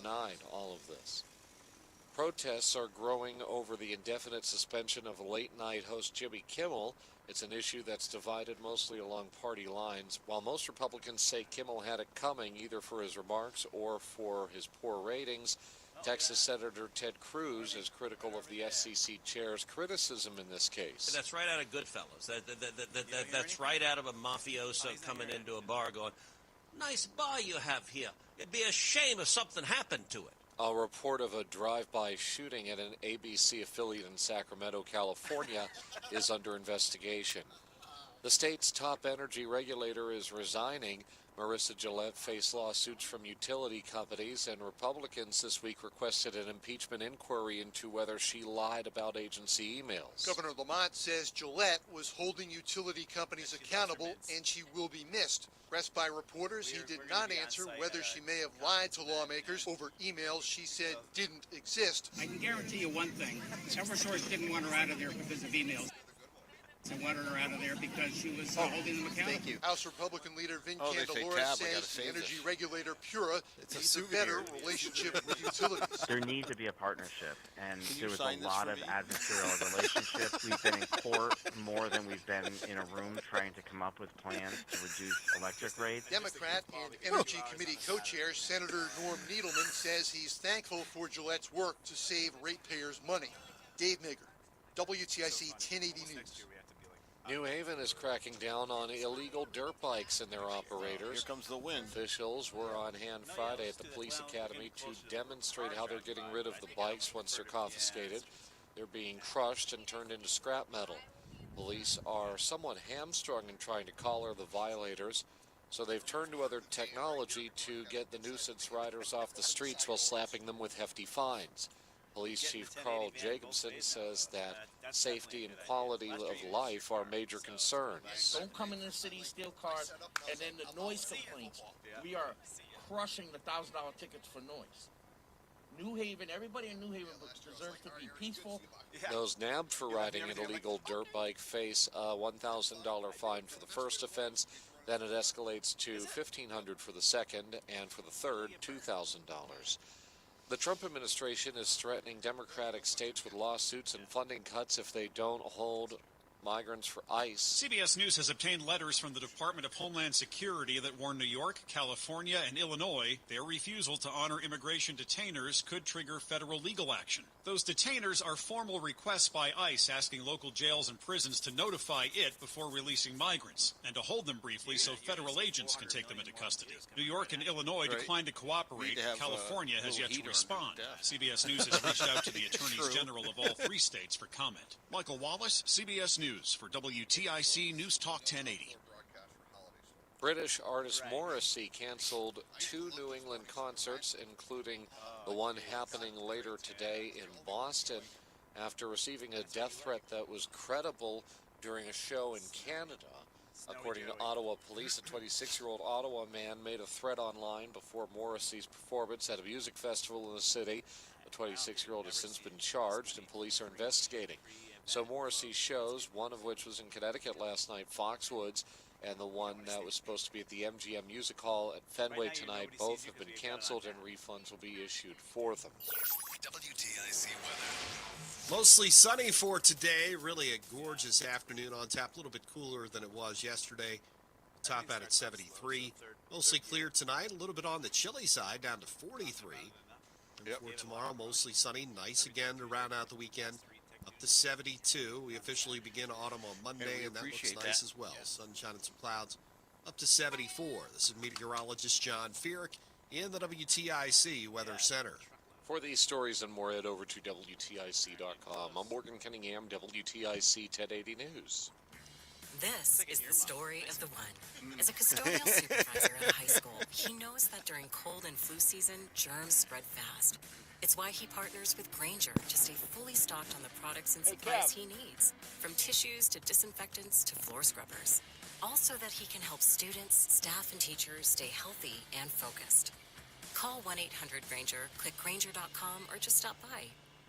denied all of this. Protests are growing over the indefinite suspension of late-night host Jimmy Kimmel. It's an issue that's divided mostly along party lines. While most Republicans say Kimmel had it coming, either for his remarks or for his poor ratings, Texas Senator Ted Cruz is critical of the SEC chair's criticism in this case. That's right out of Goodfellas. That's right out of a mafioso coming into a bar going, "Nice bar you have here. It'd be a shame if something happened to it." A report of a drive-by shooting at an ABC affiliate in Sacramento, California, is under investigation. The state's top energy regulator is resigning. Marissa Gillette faced lawsuits from utility companies, and Republicans this week requested an impeachment inquiry into whether she lied about agency emails. Governor Lamont says Gillette was holding utility companies accountable, and she will be missed. Pressed by reporters, he did not answer whether she may have lied to lawmakers over emails she said didn't exist. I can guarantee you one thing. Eversource didn't want her out of there because of emails. They wanted her out of there because she was holding them accountable. Thank you. House Republican leader Vin Candelora says the energy regulator Pura needs a better relationship with utilities. There needs to be a partnership, and there was a lot of adversarial relationships. We've been in court more than we've been in a room trying to come up with plans to reduce electric rates. Democrat and Energy Committee co-chair Senator Norm Needleman says he's thankful for Gillette's work to save ratepayers money. Dave Nager, WTIC 1080 News. New Haven is cracking down on illegal dirt bikes and their operators. Here comes the wind. Officials were on hand Friday at the police academy to demonstrate how they're getting rid of the bikes once they're confiscated. They're being crushed and turned into scrap metal. Police are somewhat hamstrung in trying to collar the violators, so they've turned to other technology to get the nuisance riders off the streets while slapping them with hefty fines. Police Chief Carl Jacobson says that safety and quality of life are major concerns. Don't come into the city, steal cars, and then the noise complaints. We are crushing the $1,000 tickets for noise. New Haven, everybody in New Haven deserves to be peaceful. Those nabbed for riding an illegal dirt bike face a $1,000 fine for the first offense. Then it escalates to $1,500 for the second, and for the third, $2,000. The Trump administration is threatening Democratic states with lawsuits and funding cuts if they don't hold migrants for ICE. CBS News has obtained letters from the Department of Homeland Security that warn New York, California, and Illinois their refusal to honor immigration detainers could trigger federal legal action. Those detainers are formal requests by ICE asking local jails and prisons to notify it before releasing migrants and to hold them briefly so federal agents can take them into custody. New York and Illinois declined to cooperate. California has yet to respond. CBS News has reached out to the attorneys general of all three states for comment. Michael Wallace, CBS News for WTIC News Talk 1080. British artist Morrissey canceled 2 New England concerts, including the one happening later today in Boston, after receiving a death threat that was credible during a show in Canada. According to Ottawa police, a 26-year-old Ottawa man made a threat online before Morrissey's performance at a music festival in the city. The 26-year-old has since been charged, and police are investigating. So Morrissey's shows, one of which was in Connecticut last night, Foxwoods, and the one that was supposed to be at the MGM Music Hall at Fenway tonight, both have been canceled, and refunds will be issued for them. WTIC weather. Mostly sunny for today. Really a gorgeous afternoon on tap. A little bit cooler than it was yesterday. Top out at 73. Mostly clear tonight. A little bit on the chilly side, down to 43. And for tomorrow, mostly sunny. Nice again to round out the weekend. Up to 72. We officially begin autumn on Monday, and that looks nice as well. Sunshine and some clouds. Up to 74. This is meteorologist John Feerick in the WTIC Weather Center. For these stories and more, head over to WTIC.com. I'm Morgan Cunningham, WTIC 1080 News. This is the story of the one. As a custodial supervisor at a high school, he knows that during cold and flu season, germs spread fast. It's why he partners with Grainger to stay fully stocked on the products and supplies he needs, from tissues to disinfectants to floor scrubbers. All so that he can help students, staff, and teachers stay healthy and focused. Call 1-800-GRAINGER, click Grainger.com, or just stop by.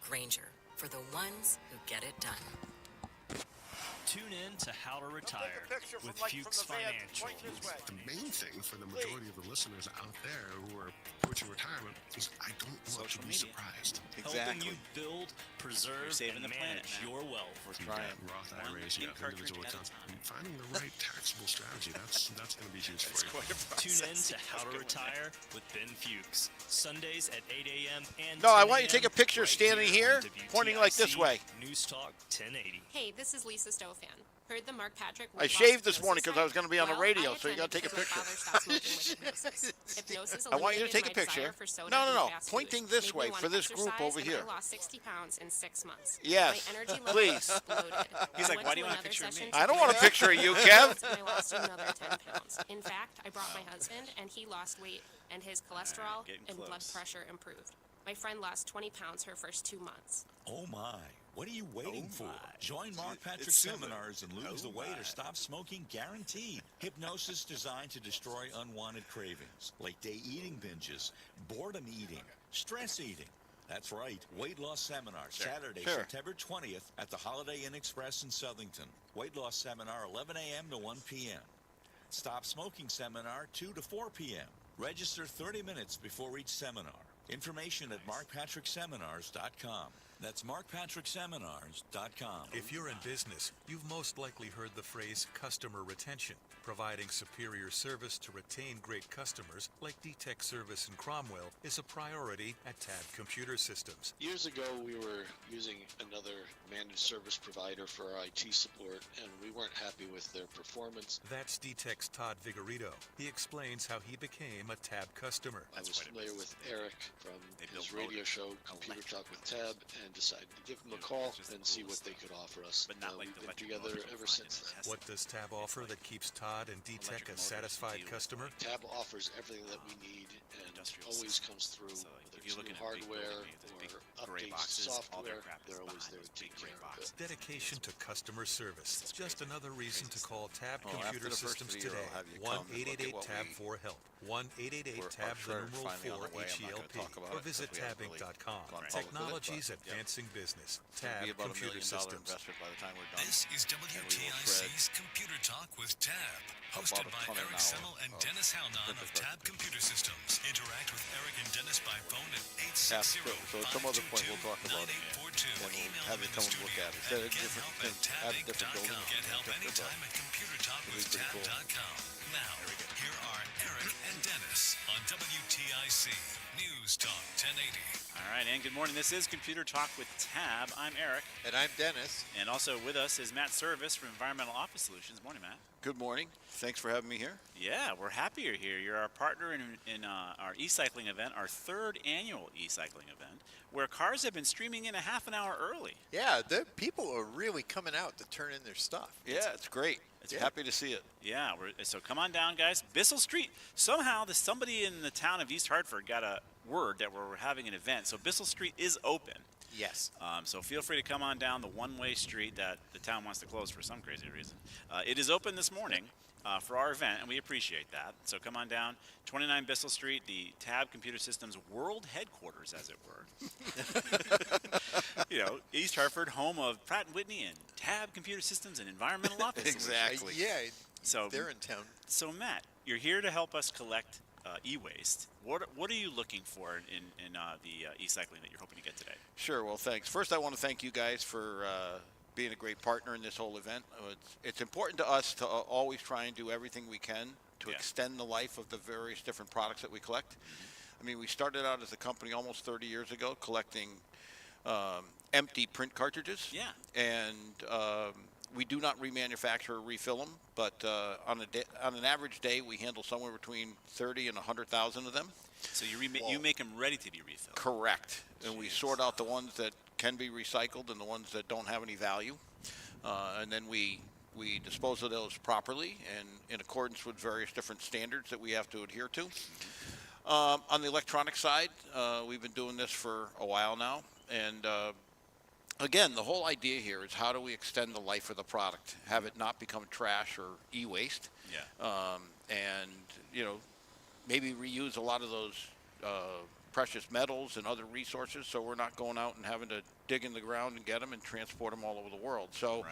Grainger, for the ones who get it done. Tune in to How to Retire with Fuchs Financial. The main thing for the majority of the listeners out there who are approaching retirement is I don't social media. Surprised. Helping you build, preserve, and manage your wealth. We're trying Roth IRAs, you have individual accounts. Finding the right taxable strategy, that's going to be huge for you. Tune in to How to Retire with Ben Fuchs. Sundays at 8 a.m. and No, 10 I want you to take a a.m. picture right standing here, on pointing like this WTIC, way. NewsTalk 1080. Hey, this is Lisa Stofan. Heard the Mark Patrick. I shaved this morning because I was going to be on the radio, so you got to take a picture. I want you to take a picture. No. Pointing this way for this group over here. I lost 60 pounds in 6 months. Yes, my energy level please. exploded. He's like, I why do you went to want a another picture of me? session I don't to want a lose picture of you, 10 Kev. pounds, and I lost another 10 pounds. In fact, I brought my husband, and he lost weight, and his cholesterol and blood pressure improved. My friend lost 20 pounds her first 2 months. Oh my. What are you waiting for? Join Mark Patrick seminars and lose the weight or stop smoking guaranteed. Hypnosis designed to destroy unwanted cravings, like day eating binges, boredom eating, stress eating. That's right. Weight loss seminar, Saturday, September 20th at the Holiday Inn Express in Southington. Weight loss seminar, 11 a.m. to 1 p.m. Stop smoking seminar, 2 to 4 p.m. Register 30 minutes before each seminar. Information at markpatrickseminars.com. That's markpatrickseminars.com. If you're in business, you've most likely heard the phrase customer retention. Providing superior service to retain great customers like D-Tech Service in Cromwell is a priority at TAB Computer Systems. Years ago, we were using another managed service provider for our IT support, and we weren't happy with their performance. That's D-Tech's Todd Vigorito. He explains how he became a TAB customer. I was familiar with Eric from his radio show, Computer Talk with Tab, and decided to give them a call and see what they could offer us. We've been together ever since then. What does TAB offer that keeps Todd and D-Tech a satisfied customer? Tab offers everything that we need and always comes through, whether it's new hardware or updates to software, they're always there to take care of it. Dedication to customer service. Just another reason to call TAB Computer Systems today. 1-888-TAB-4-HELP. 1-888-TAB-4-HELP. Or visit tabinc.com. Technology's advancing business. TAB Computer Systems. This is WTIC's Computer Talk with Tab, hosted by Eric Semmel and Dennis Halnon of Tab Computer Systems. Interact with Eric and Dennis by phone at 860-522-9842. Email them in the studio at gethelp@tabinc.com. Get help anytime at computertalkwithtab.com. Now, here are Eric and Dennis on WTIC News Talk 1080. All right, and good morning. This is Computer Talk with Tab. I'm Eric. And I'm Dennis. And also with us is Matt Service from Environmental Office Solutions. Morning, Matt. Good morning. Thanks for having me here. Yeah, we're happy you're here. You're our partner in our e-cycling event, our third annual e-cycling event, where cars have been streaming in a half an hour early. Yeah, the people are really coming out to turn in their stuff. Yeah, it's great. Happy to see it. Yeah, so come on down, guys. Bissell Street. Somehow, somebody in the town of East Hartford got a word that we're having an event. So Bissell Street is open. Yes. So feel free to come on down the one-way street that the town wants to close for some crazy reason. It is open this morning for our event, and we appreciate that. So come on down, 29 Bissell Street, the Tab Computer Systems world headquarters, as it were. You know, East Hartford, home of Pratt & Whitney and Tab Computer Systems and Environmental Office. Exactly. So they're in town. So Matt, you're here to help us collect e-waste. What are you looking for in the e-cycling that you're hoping to get today? Sure. Well, thanks. First, I want to thank you guys for being a great partner in this whole event. It's important to us to always try and do everything we can to extend the life of the various different products that we collect. Mm-hmm. I mean, we started out as a company almost 30 years ago collecting empty print cartridges. Yeah. And we do not remanufacture or refill them, but on an average day, we handle somewhere between 30 and 100,000 of them. So you make them ready to be refilled. Correct. And we sort out the ones that can be recycled and the ones that don't have any value. And then we dispose of those properly and in accordance with various different standards that we have to adhere to. On the electronic side, we've been doing this for a while now. And again, the whole idea here is how do we extend the life of the product, have it not become trash or e-waste. Yeah. And, you know, maybe reuse a lot of those precious metals and other resources, so we're not going out and having to dig in the ground and get them and transport them all over the world. So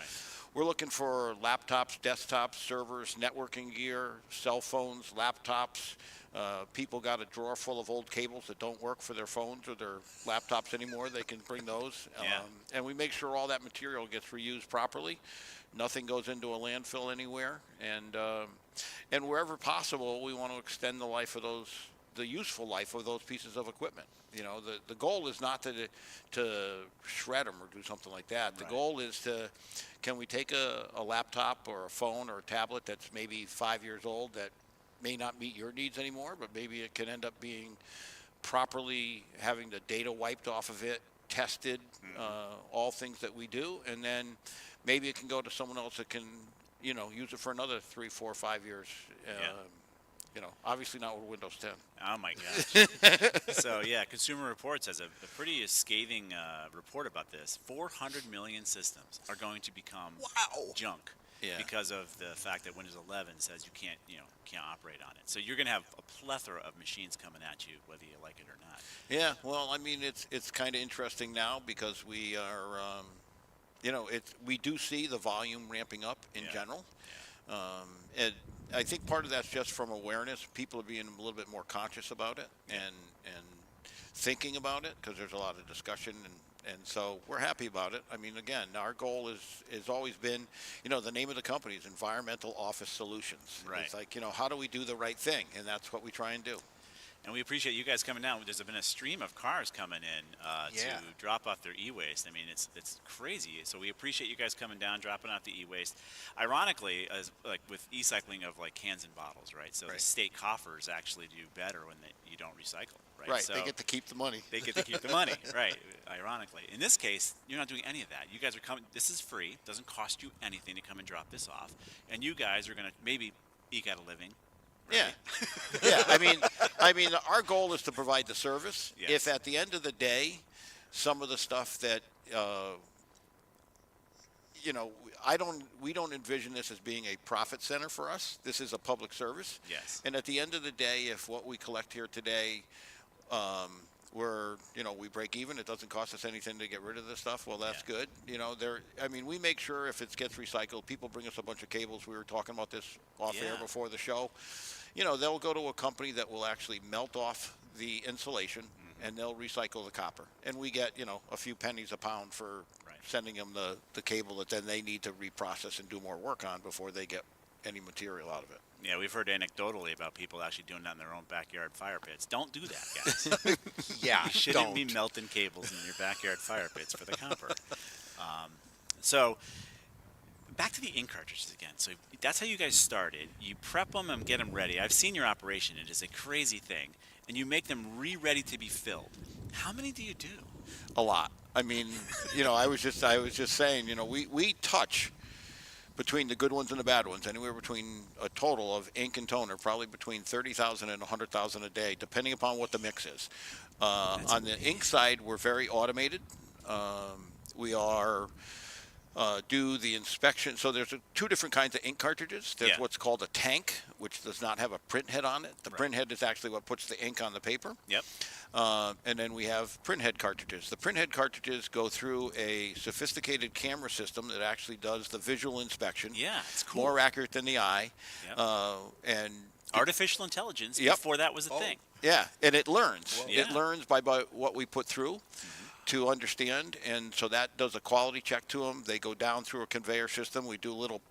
we're looking for laptops, desktops, servers, networking gear, cell phones, laptops. People got a drawer full of old cables that don't work for their phones or their laptops anymore. They can bring those. And we make sure all that material gets reused properly. Nothing goes into a landfill anywhere. And wherever possible, we want to extend the life of the useful life of those pieces of equipment. You know, the goal is not to shred them or do something like that. The goal is can we take a laptop or a phone or a tablet that's maybe 5 years old that may not meet your needs anymore, but maybe it can end up being properly having the data wiped off of it, tested, all things that we do, and then maybe it can go to someone else that can, use it for another 3, 4, 5 years. Obviously not with Windows 10. Oh my gosh. So yeah, Consumer Reports has a pretty scathing report about this. 400 million systems are going to become junk. Because of the fact that Windows 11 says you can't operate on it. So you're going to have a plethora of machines coming at you, whether you like it or not. Yeah, well, I mean, it's kind of interesting now because we are, we do see the volume ramping up in general. And I think part of that's just from awareness. People are being a little bit more conscious about it and thinking about it because there's a lot of discussion and so we're happy about it. I mean, again, our goal is always been, the name of the company is Environmental Office Solutions. Right. It's like, how do we do the right thing? And that's what we try and do. And we appreciate you guys coming down. There's been a stream of cars coming in to drop off their e-waste. I mean, it's crazy. So we appreciate you guys coming down, dropping off the e-waste. Ironically, as like with e-cycling of like cans and bottles, right? So the state coffers actually do better when you don't recycle, right? Right. So they get to keep the money. They get to keep the money, right? Ironically, in this case, you're not doing any of that. You guys are coming. This is free. Doesn't cost you anything to come and drop this off, and you guys are going to maybe eke out a living. Right? Yeah. I mean, our goal is to provide the service. Yes. If at the end of the day, some of the stuff that, we don't envision this as being a profit center for us. This is a public service. Yes. And at the end of the day, if what we collect here today, we break even, it doesn't cost us anything to get rid of this stuff, well, that's good. We make sure if it gets recycled, people bring us a bunch of cables. We were talking about this off air before the show. They'll go to a company that will actually melt off the insulation and they'll recycle the copper. And we get, a few pennies a pound for sending them the cable that then they need to reprocess and do more work on before they get any material out of it. Yeah, we've heard anecdotally about people actually doing that in their own backyard fire pits. Don't do that, guys. You shouldn't be melting cables in your backyard fire pits for the copper. So back to the ink cartridges again. So that's how you guys started. You prep them and get them ready. I've seen your operation. It is a crazy thing. And you make them ready to be filled. How many do you do? A lot. I mean, I was just saying, we touch between the good ones and the bad ones, anywhere between a total of ink and toner, probably between 30,000 and 100,000 a day, depending upon what the mix is. On the ink side, we're very automated. We are do the inspection. So there's two different kinds of ink cartridges. There's what's called a tank, which does not have a print head on it. The print head is actually what puts the ink on the paper. Yep. And then we have print head cartridges. The print head cartridges go through a sophisticated camera system that actually does the visual inspection. Yeah, it's cool. More accurate than the eye. Yep. And artificial intelligence before that was a thing. Yeah, and it learns. Well, it learns by what we put through to understand, and so that does a quality check to them. They go down through a conveyor system. We do a little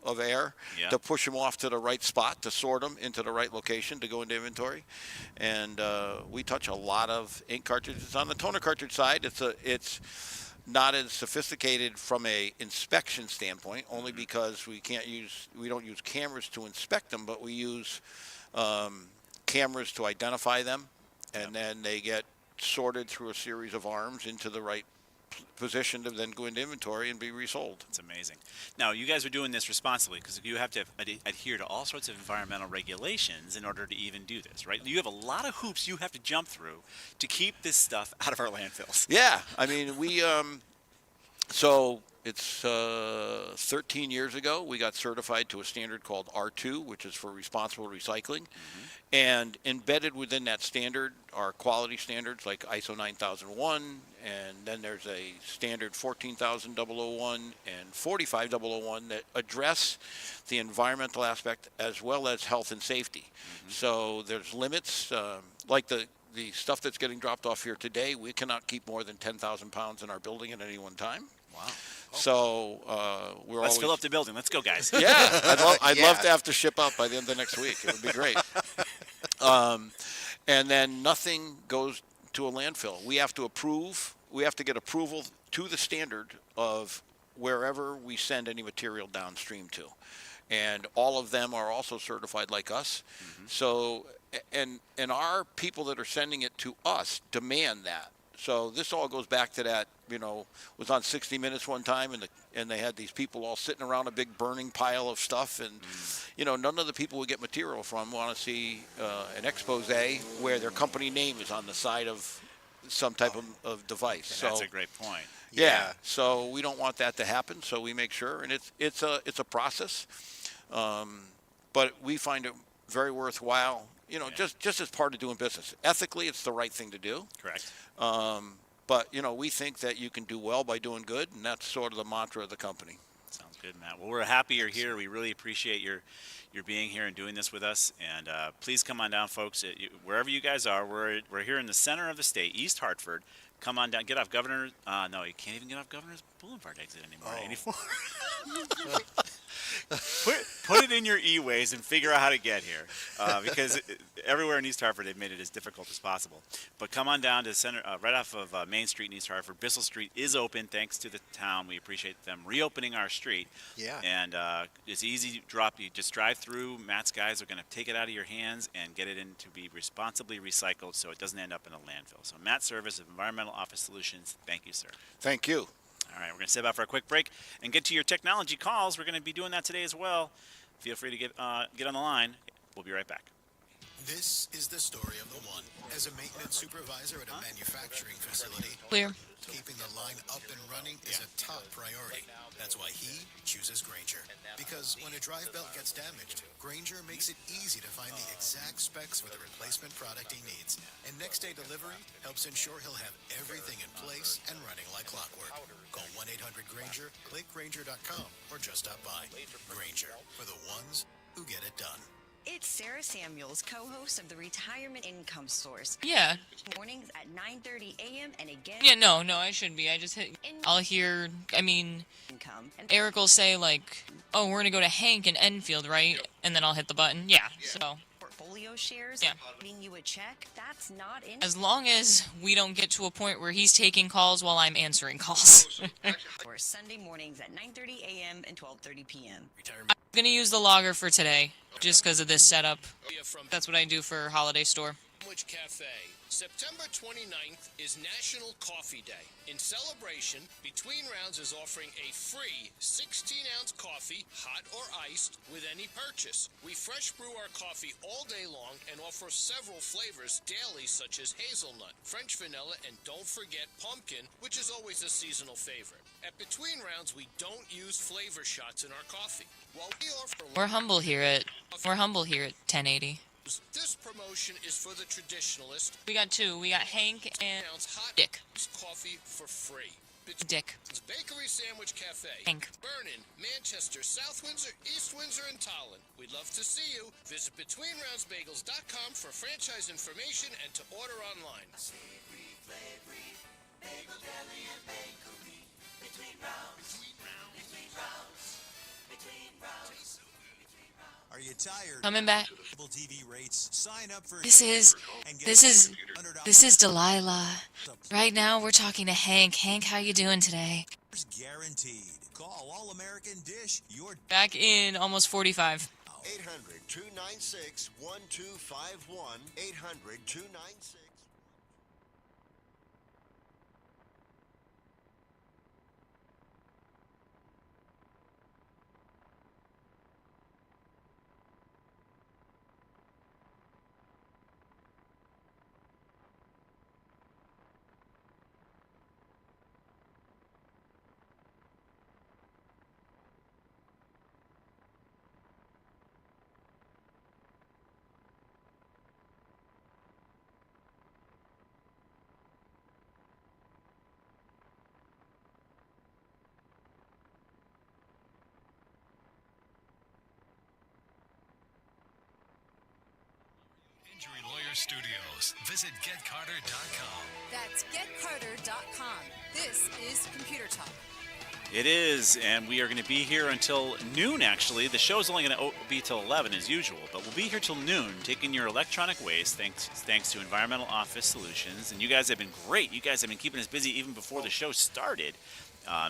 of air to push them off to the right spot, to sort them into the right location to go into inventory. And we touch a lot of ink cartridges. On the toner cartridge side, it's not as sophisticated from a inspection standpoint, only because we don't use cameras to inspect them, but we use cameras to identify them, and then they get sorted through a series of arms into the right position to then go into inventory and be resold. It's amazing. Now, you guys are doing this responsibly because you have to adhere to all sorts of environmental regulations in order to even do this, right? You have a lot of hoops you have to jump through to keep this stuff out of our landfills. Yeah, I mean, we So it's 13 years ago we got certified to a standard called R2, which is for responsible recycling. And embedded within that standard are quality standards like ISO 9001, and then there's a standard 14001 and 45001 that address the environmental aspect as well as health and safety. So there's limits, like the stuff that's getting dropped off here today. We cannot keep more than 10,000 pounds in our building at any one time. Wow. So Let's fill up the building. Let's go, guys. Yeah, I'd love to have to ship out by the end of next week. It would be great. And then nothing goes to a landfill. We have to get approval to the standard of wherever we send any material downstream to. And all of them are also certified like us. So, and our people that are sending it to us demand that. So this all goes back to that, was on 60 Minutes one time, and they had these people all sitting around a big burning pile of stuff, and none of the people we get material from want to see an expose where their company name is on the side of some type of device. So that's a great point. Yeah. So we don't want that to happen. So we make sure, and it's a process, but we find it very worthwhile. Just as part of doing business. Ethically, it's the right thing to do. Correct. But, we think that you can do well by doing good, and that's sort of the mantra of the company. Sounds good, Matt. Well, we're happy you're here. We really appreciate your being here and doing this with us. And please come on down, folks. Wherever you guys are, we're here in the center of the state, East Hartford. Come on down. Get off Governor. No, you can't even get off Governor's Boulevard exit anymore. 84. Put it in your e-ways and figure out how to get here, because everywhere in East Hartford they've made it as difficult as possible. But come on down to the center, right off of Main Street in East Hartford. Bissell Street is open thanks to the town. We appreciate them reopening our street. Yeah. And it's easy to drop. You just drive through. Matt's guys are going to take it out of your hands and get it in to be responsibly recycled so it doesn't end up in a landfill. So Matt Service of Environmental Office Solutions, thank you, sir. Thank you. All right, we're going to step out for a quick break and get to your technology calls. We're going to be doing that today as well. Feel free to get on the line. We'll be right back. This is the story of the one. As a maintenance supervisor at a manufacturing facility, Clear. Keeping the line up and running is a top priority. That's why he chooses Grainger. Because when a drive belt gets damaged, Grainger makes it easy to find the exact specs for the replacement product he needs. And next day delivery helps ensure he'll have everything in place and running like clockwork. Call 1-800-GRAINGER, click Grainger.com, or just stop by. Grainger, for the ones who get it done. It's Sarah Samuels, co-host of the Retirement Income Source. Yeah. Mornings at 9:30 a.m. and again. Yeah, no, I shouldn't be. I just hit. I'll hear. Income. Eric will say like, "Oh, we're gonna go to Hank in Enfield, right?" And then I'll hit the button. Yeah. So. Portfolio shares. Yeah. Giving you a check. That's not in. As long as we don't get to a point where he's taking calls while I'm answering calls. Or Sunday mornings at 9:30 a.m. and 12:30 p.m. I'm gonna use the logger for today, just because of this setup. That's what I do for Holiday Store. Sandwich Cafe. September 29th is National Coffee Day. In celebration, Between Rounds is offering a free 16-ounce coffee, hot or iced, with any purchase. We fresh brew our coffee all day long and offer several flavors daily, such as hazelnut, French vanilla, and don't forget pumpkin, which is always a seasonal favorite. At Between Rounds, we don't use flavor shots in our coffee. While we offer We're humble here at 1080. This promotion is for the traditionalist. We got two. We got Hank and hot Dick. Coffee for free. Dick. Bakery Sandwich Cafe. Hank. Vernon, Manchester, South Windsor, East Windsor, and Tolland. We'd love to see you. Visit BetweenRoundsBagels.com for franchise information and to order online. Are you tired? Coming back. TV rates. Sign up for This is Delilah. Right now we're talking to Hank. Hank, how you doing today? guaranteed. Call All American Dish. Your Back in almost 45. 800-296-1251. 800-296. Carter Studios. Visit getcarter.com. That's getcarter.com. This is Computer Talk. It is, and we are going to be here until noon, actually. The show's only going to be till 11 as usual, but we'll be here till noon taking your electronic waste thanks to Environmental Office Solutions. And you guys have been great. You guys have been keeping us busy even before the show started.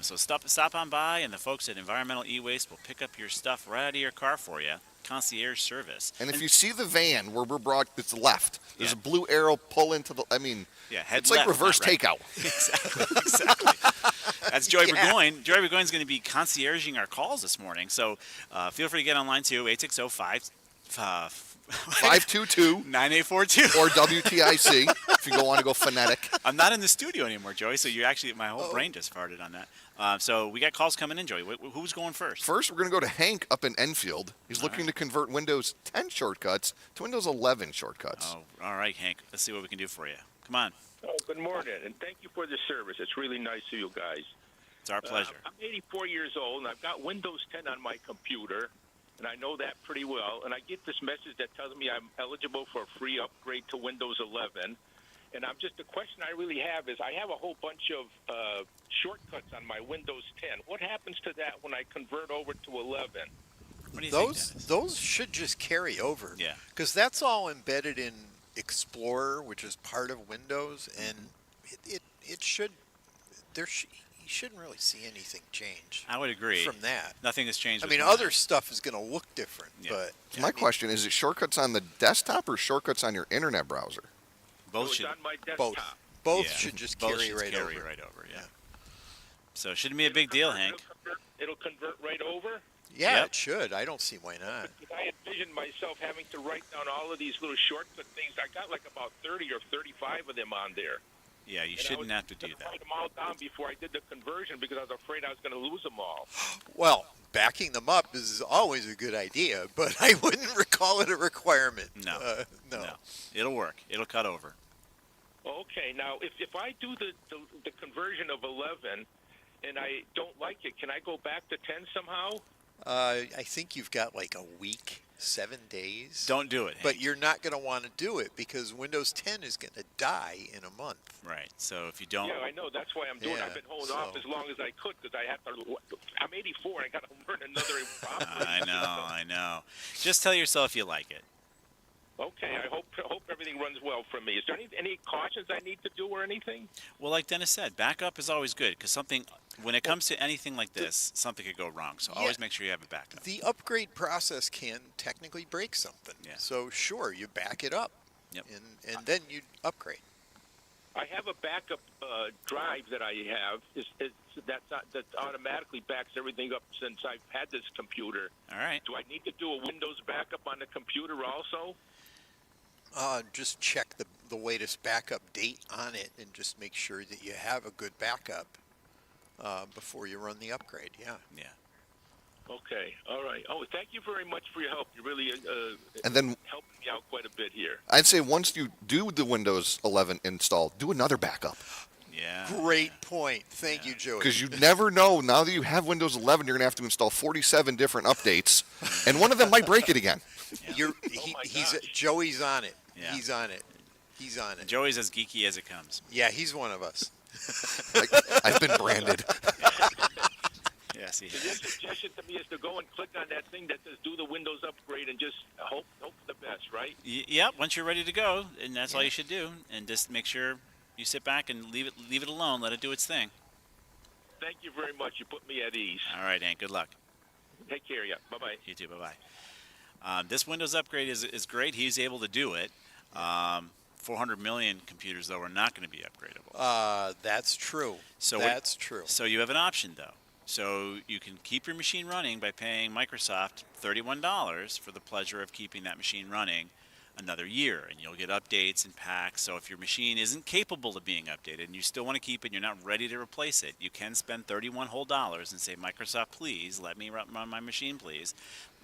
So stop on by, and the folks at Environmental E-Waste will pick up your stuff right out of your car for you. Concierge service. And if you see the van where we're brought, it's left. There's a blue arrow pull into the, head it's like left, reverse not right. takeout. Exactly. That's Joey Burgoyne. Joey Burgoyne's going to be concierging our calls this morning. So feel free to get online too, 860-522-9842. Or WTIC, if you want to go phonetic. I'm not in the studio anymore, Joey, so you're actually, my whole brain just farted on that. So we got calls coming in, Joey. Who's going first? First, we're going to go to Hank up in Enfield. He's looking to convert Windows 10 shortcuts to Windows 11 shortcuts. Oh, all right, Hank. Let's see what we can do for you. Come on. Oh, good morning, and thank you for the service. It's really nice of you guys. It's our pleasure. I'm 84 years old, and I've got Windows 10 on my computer, and I know that pretty well. And I get this message that tells me I'm eligible for a free upgrade to Windows 11. And the question I really have is I have a whole bunch of shortcuts on my Windows 10. What happens to that when I convert over to 11? What do you those think, those should just carry over. Yeah. Because that's all embedded in Explorer, which is part of Windows, and it should you shouldn't really see anything change. I would agree. From that. Nothing has changed. I mean, other stuff is going to look different, but So my question is it shortcuts on the desktop or shortcuts on your internet browser? Both should. On my desktop. Both should just Both carry should right carry over. right over, yeah. So it shouldn't be a big deal, Hank. It'll convert right over? Yeah, Yep. it should. I don't see why not. Because I envisioned myself having to write down all of these little shortcut things. I got like about 30 or 35 of them on there. Yeah, you shouldn't have to do that. I write them all down before I did the conversion because I was afraid I was going to lose them all. Well, backing them up is always a good idea, but I wouldn't recall it a requirement. No. No. It'll work. It'll cut over. Okay, now if I do the conversion of 11 and I don't like it, can I go back to 10 somehow? I think you've got like a week, 7 days. Don't do it, Hank. But you're not going to want to do it because Windows 10 is going to die in a month. Right. So if you don't. Yeah, I know. That's why I'm doing it. I've been holding off as long as I could because I have to. I'm 84 and I got to learn another operating. I know. Just tell yourself you like it. Okay, I hope everything runs well for me. Is there any cautions I need to do or anything? Well, like Dennis said, backup is always good because when it comes to anything like this, something could go wrong. So always make sure you have a backup. The upgrade process can technically break something. Yeah. So sure, you back it up. Yep. And then you upgrade. I have a backup drive that I have that automatically backs everything up since I've had this computer. All right. Do I need to do a Windows backup on the computer also? Just check the latest backup date on it and just make sure that you have a good backup before you run the upgrade. Yeah. Yeah. Okay. All right. Oh, thank you very much for your help. You really And then helping me out quite a bit here. I'd say once you do the Windows 11 install, do another backup. Yeah. Great point. Thank you, Joey. Because you never know. Now that you have Windows 11, you're going to have to install 47 different updates, and one of them might break it again. Yeah. Joey's on it. Yeah. He's on it. He's on it. Joey's as geeky as it comes. Yeah, he's one of us. I've been branded. Yes, he So your suggestion to me is to go and click on that thing that says do the Windows upgrade and just hope for the best, right? Yep. Once you're ready to go, and that's all you should do, and just make sure you sit back and leave it alone. Let it do its thing. Thank you very much. You put me at ease. All right, Hank. Good luck. Take care. Yeah. Bye-bye. You too. Bye-bye. This Windows upgrade is great. He's able to do it. 400 million computers, though, are not going to be upgradable. That's true. That's true. So you have an option, though. So you can keep your machine running by paying Microsoft $31 for the pleasure of keeping that machine running another year, and you'll get updates and packs. So if your machine isn't capable of being updated and you still want to keep it and you're not ready to replace it, you can spend $31 whole and say, Microsoft, please let me run my machine, please.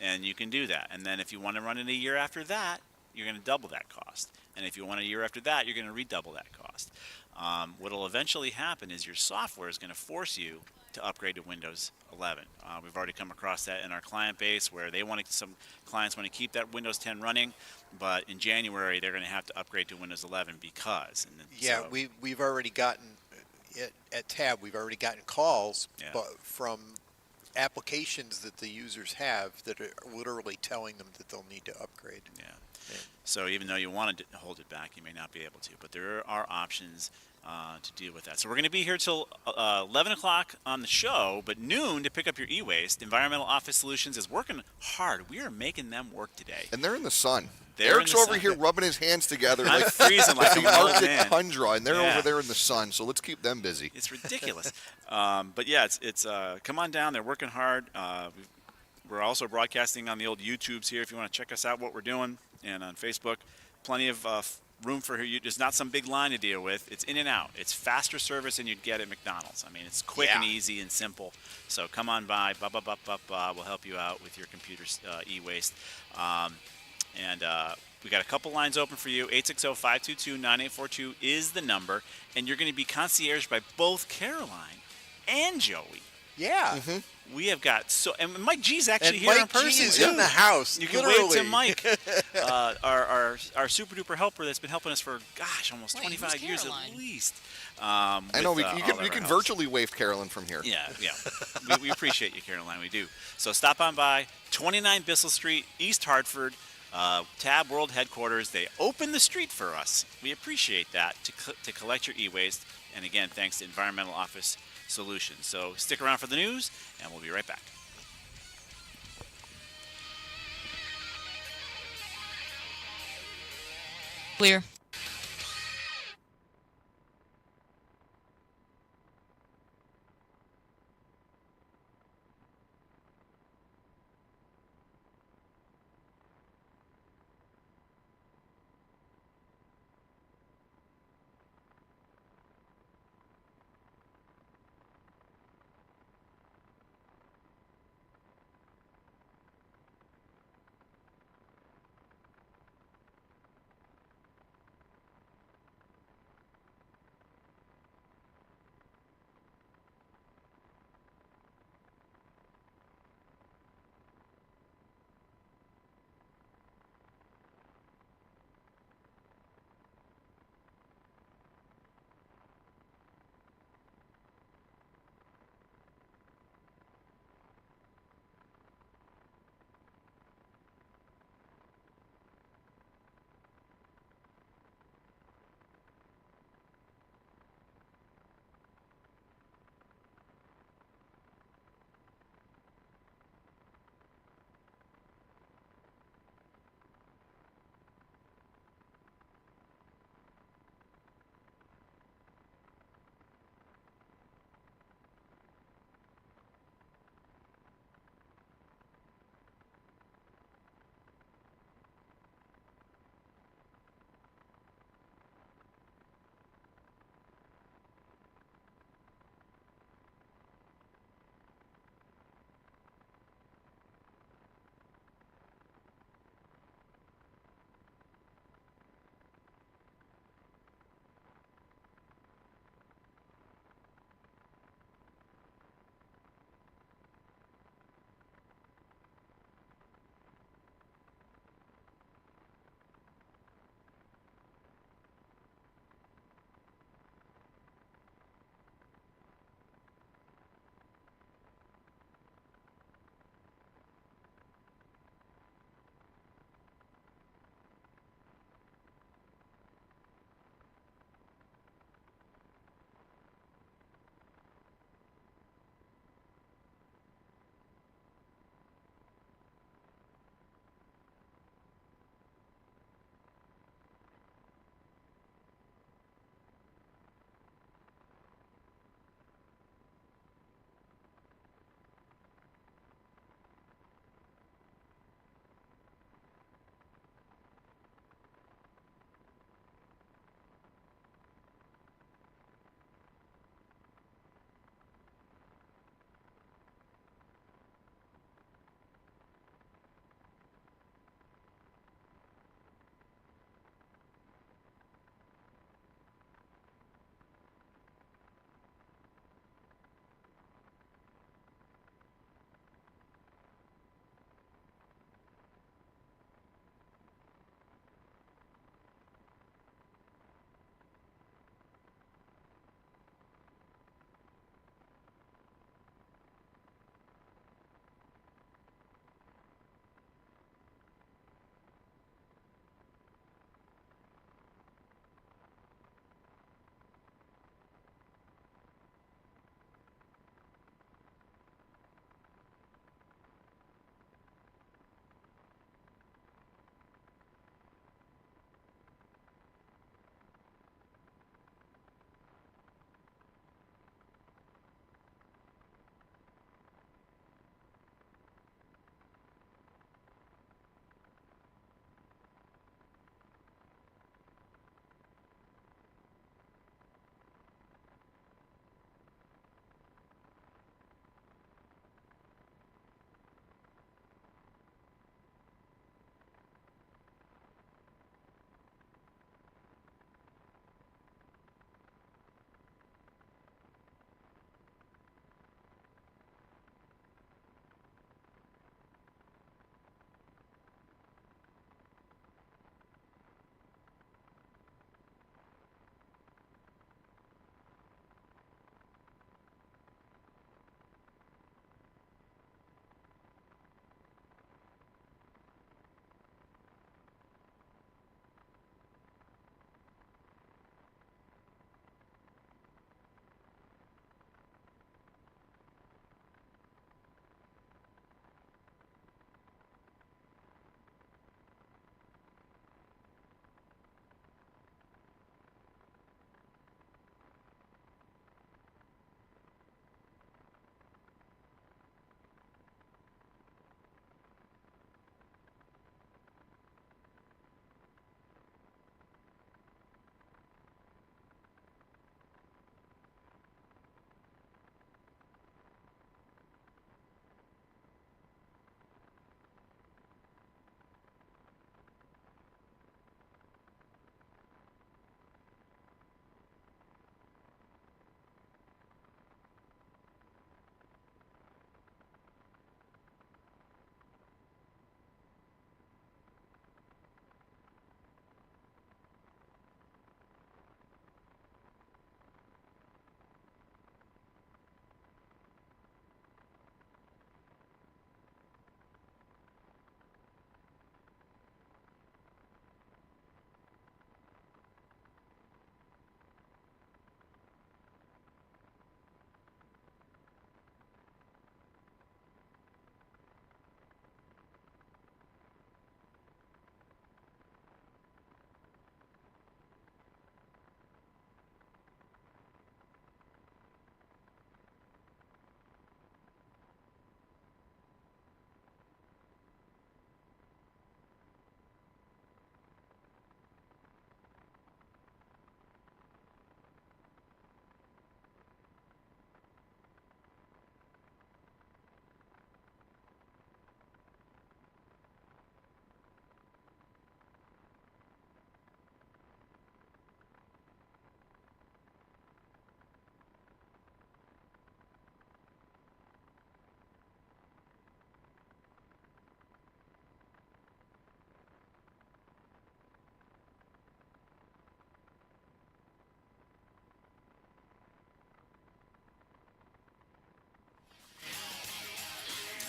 And you can do that. And then if you want to run it a year after that, you're going to double that cost. And if you want a year after that, you're going to redouble that cost. What will eventually happen is your software is going to force you to upgrade to Windows 11. We've already come across that in our client base where some clients want to keep that Windows 10 running, but in January they're going to have to upgrade to Windows 11 because. Yeah, so, we've already gotten at Tab. We've already gotten calls, Yeah. but from applications that the users have that are literally telling them that they'll need to upgrade. Yeah. So even though you wanted to hold it back, you may not be able to. But there are options to deal with that. So we're going to be here till 11 o'clock on the show, but noon to pick up your e-waste. Environmental Office Solutions is working hard. We are making them work today. And they're in the sun. They're Eric's in the over sun. here rubbing his hands together I'm like freezing like the an old Arctic man. tundra, and they're Yeah. over there in the sun. So let's keep them busy. It's ridiculous. But yeah, it's come on down. They're working hard. We're also broadcasting on the old YouTubes here if you want to check us out, what we're doing, and on Facebook. Plenty of room for you. There's not some big line to deal with. It's in and out. It's faster service than you'd get at McDonald's. I mean, it's quick and easy and simple. So come on by. We'll help you out with your computer's e-waste. We got a couple lines open for you. 860-522-9842 is the number. And you're going to be concierged by both Caroline and Joey. Yeah. We have got and Mike G's actually And here Mike in person. G is too. in the house, You can literally. wave to Mike, our super duper helper that's been helping us for almost 25 years at least. I know you can house. virtually wave Carolyn from here. Yeah. we appreciate you, Caroline. We do. So stop on by 29 Bissell Street, East Hartford, Tab World Headquarters. They open the street for us. We appreciate that to collect your e-waste. And again, thanks to Environmental Office Solutions. So stick around for the news, and we'll be right back. Clear.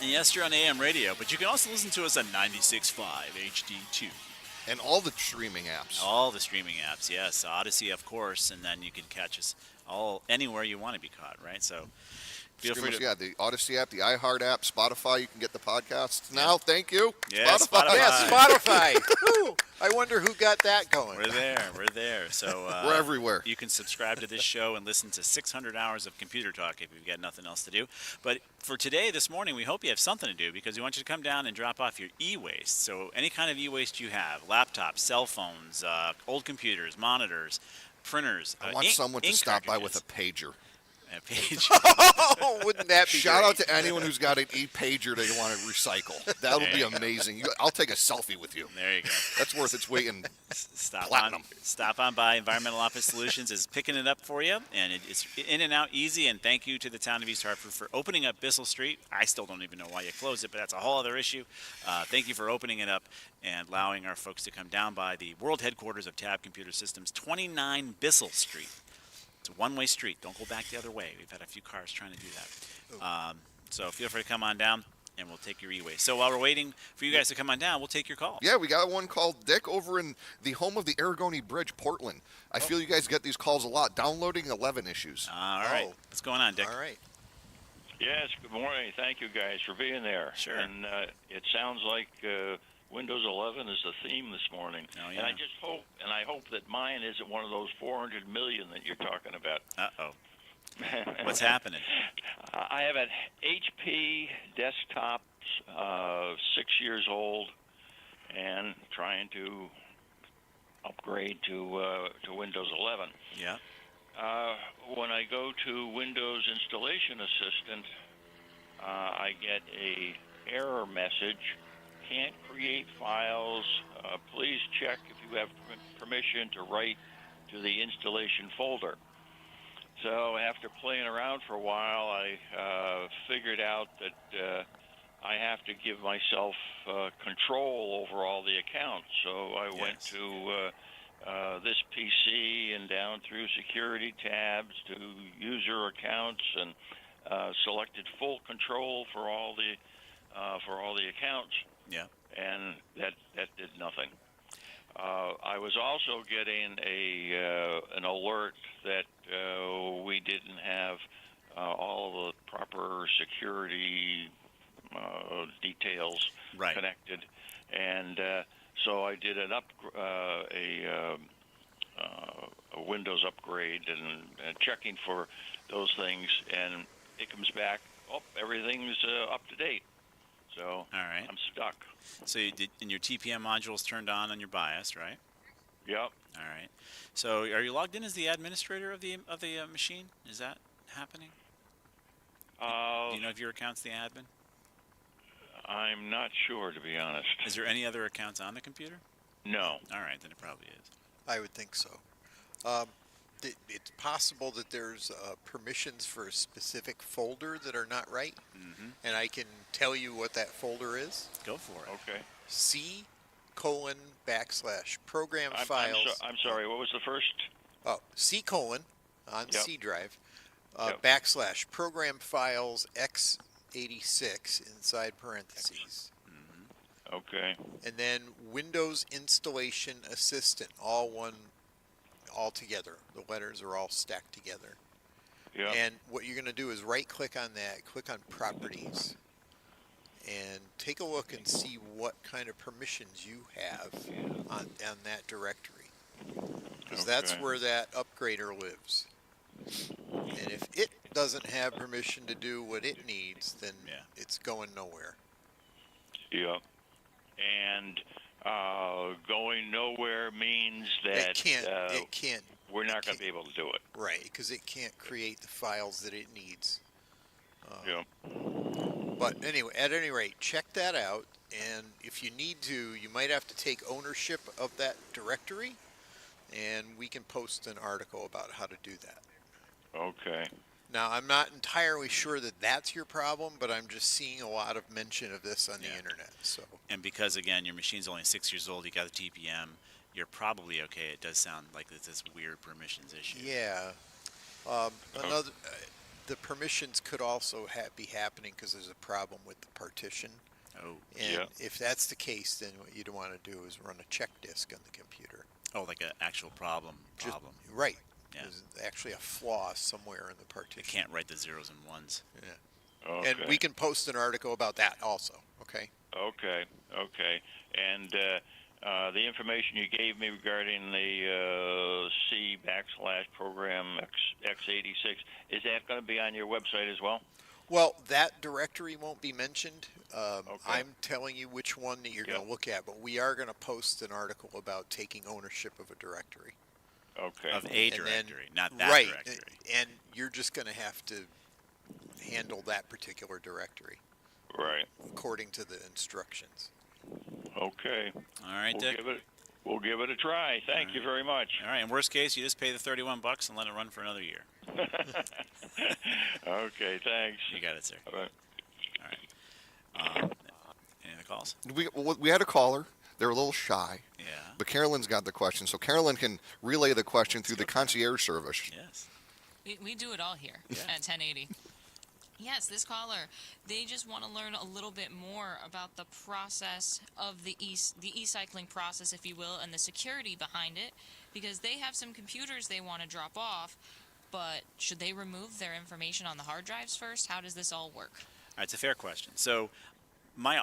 And yes, you're on AM radio, but you can also listen to us on 96.5 HD2. And all the streaming apps. All the streaming apps, yes. Odyssey, of course, and then you can catch us all anywhere you want to be caught, right? So feel free to... Yeah, the Odyssey app, the iHeart app, Spotify, you can get the podcasts now. Thank you. Yeah, Spotify. Yeah, Spotify. Woo! I wonder who got that going. We're there. So we're everywhere. You can subscribe to this show and listen to 600 hours of computer talk if you've got nothing else to do. But for today, this morning, we hope you have something to do because we want you to come down and drop off your e-waste. So any kind of e-waste you have, laptops, cell phones, old computers, monitors, printers. I want someone to stop by with a pager. A page. Oh, wouldn't that be Shout great? out to anyone who's got an e-pager they want to recycle. That would be amazing. I'll take a selfie with you. There you go. That's worth its weight in platinum. Stop on by. Environmental Office Solutions is picking it up for you, and it's in and out easy. And thank you to the town of East Hartford for opening up Bissell Street. I still don't even know why you closed it, but that's a whole other issue. Thank you for opening it up and allowing our folks to come down by the world headquarters of Tab Computer Systems, 29 Bissell Street. It's a one-way street. Don't go back the other way. We've had a few cars trying to do that. So feel free to come on down, and we'll take your e-waste. So while we're waiting for you guys to come on down, we'll take your call. Yeah, we got one called Dick over in the home of the Aragoni Bridge, Portland. I feel you guys get these calls a lot. Downloading 11 issues. All right. What's going on, Dick? All right. Yes, good morning. Thank you guys for being there. Sure. And it sounds like Windows 11 is the theme this morning. Oh, yeah. And I hope that mine isn't one of those 400 million that you're talking about. Uh-oh. What's happening? I have an HP desktop, 6 years old, and trying to upgrade to Windows 11. Yeah. When I go to Windows Installation Assistant, I get a error message. Can't create files. Please check if you have permission to write to the installation folder. So after playing around for a while, I figured out that I have to give myself control over all the accounts. So I went to this PC and down through security tabs to user accounts and selected full control for all the accounts. Yeah. And that did nothing. I was also getting an alert that we didn't have all the proper security details connected, and so I did a Windows upgrade and checking for those things, and it comes back. Oh, everything's up to date. So all right. I'm stuck. So you did, and your TPM module's turned on your BIOS, right? Yep. All right. So are you logged in as the administrator of the machine? Is that happening? Do you know if your account's the admin? I'm not sure, to be honest. Is there any other accounts on the computer? No. All right, then it probably is. I would think so. It's possible that there's permissions for a specific folder that are not right, and I can tell you what that folder is. Go for it. Okay. C:\program files. I'm sorry, what was the first? Oh, C: on Yep. C drive, Yep. \program files x86 inside parentheses. Okay. And then Windows Installation Assistant, all together. The letters are all stacked together. Yeah. And what you're going to do is right-click on that, click on Properties, and take a look and see what kind of permissions you have on that directory. Because that's where that upgrader lives. And if it doesn't have permission to do what it needs, then it's going nowhere. Yeah. And going nowhere means that it can't. We're not going to be able to do it. Right, because it can't create the files that it needs. Yeah. But anyway, at any rate, check that out. And if you need to, you might have to take ownership of that directory, and we can post an article about how to do that. Okay. Now, I'm not entirely sure that that's your problem, but I'm just seeing a lot of mention of this on the internet. So. And because, again, your machine's only 6 years old, you got a TPM, you're probably okay. It does sound like it's this weird permissions issue. Yeah. the permissions could also be happening because there's a problem with the partition. Oh, and if that's the case, then what you'd want to do is run a check disk on the computer. Oh, like an actual problem. Right. Yeah. There's actually a flaw somewhere in the partition. They can't write the zeros and ones. Yeah. Okay. And we can post an article about that also. Okay. Okay. And the information you gave me regarding the C/program X86, is that going to be on your website as well? Well, that directory won't be mentioned. I'm telling you which one that you're going to look at, but we are going to post an article about taking ownership of a directory. Okay. Of a directory, not that right, directory. And you're just going to have to handle that particular directory. Right. According to the instructions. Okay. All right, Dick. We'll give it a try. Thank you very much. All right. In worst case, you just pay the $31 and let it run for another year. Okay. Thanks. You got it, sir. All right. Any other calls? We had a caller. They're a little shy. Yeah. But Carolyn's got the question, so Carolyn can relay the question through the concierge service. Yes. We do it all here at 1080. Yes, this caller, they just want to learn a little bit more about the process of the e-cycling process, if you will, and the security behind it, because they have some computers they want to drop off, but should they remove their information on the hard drives first? How does this all work? All right, it's a fair question. So my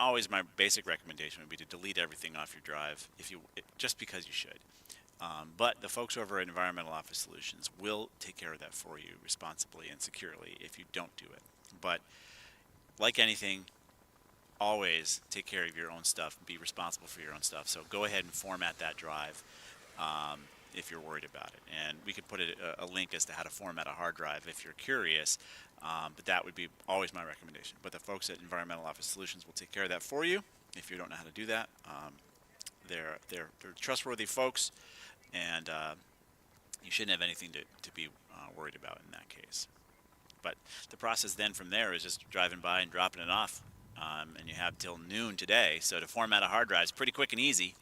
basic recommendation would be to delete everything off your drive just because you should. But the folks over at Environmental Office Solutions will take care of that for you responsibly and securely if you don't do it. But like anything, always take care of your own stuff and be responsible for your own stuff. So go ahead and format that drive if you're worried about it. And we could put a link as to how to format a hard drive if you're curious. But that would be always my recommendation. But the folks at Environmental Office Solutions will take care of that for you if you don't know how to do that. They're trustworthy folks, and you shouldn't have anything to be worried about in that case. But the process then from there is just driving by and dropping it off, and you have till noon today. So to format a hard drive is pretty quick and easy.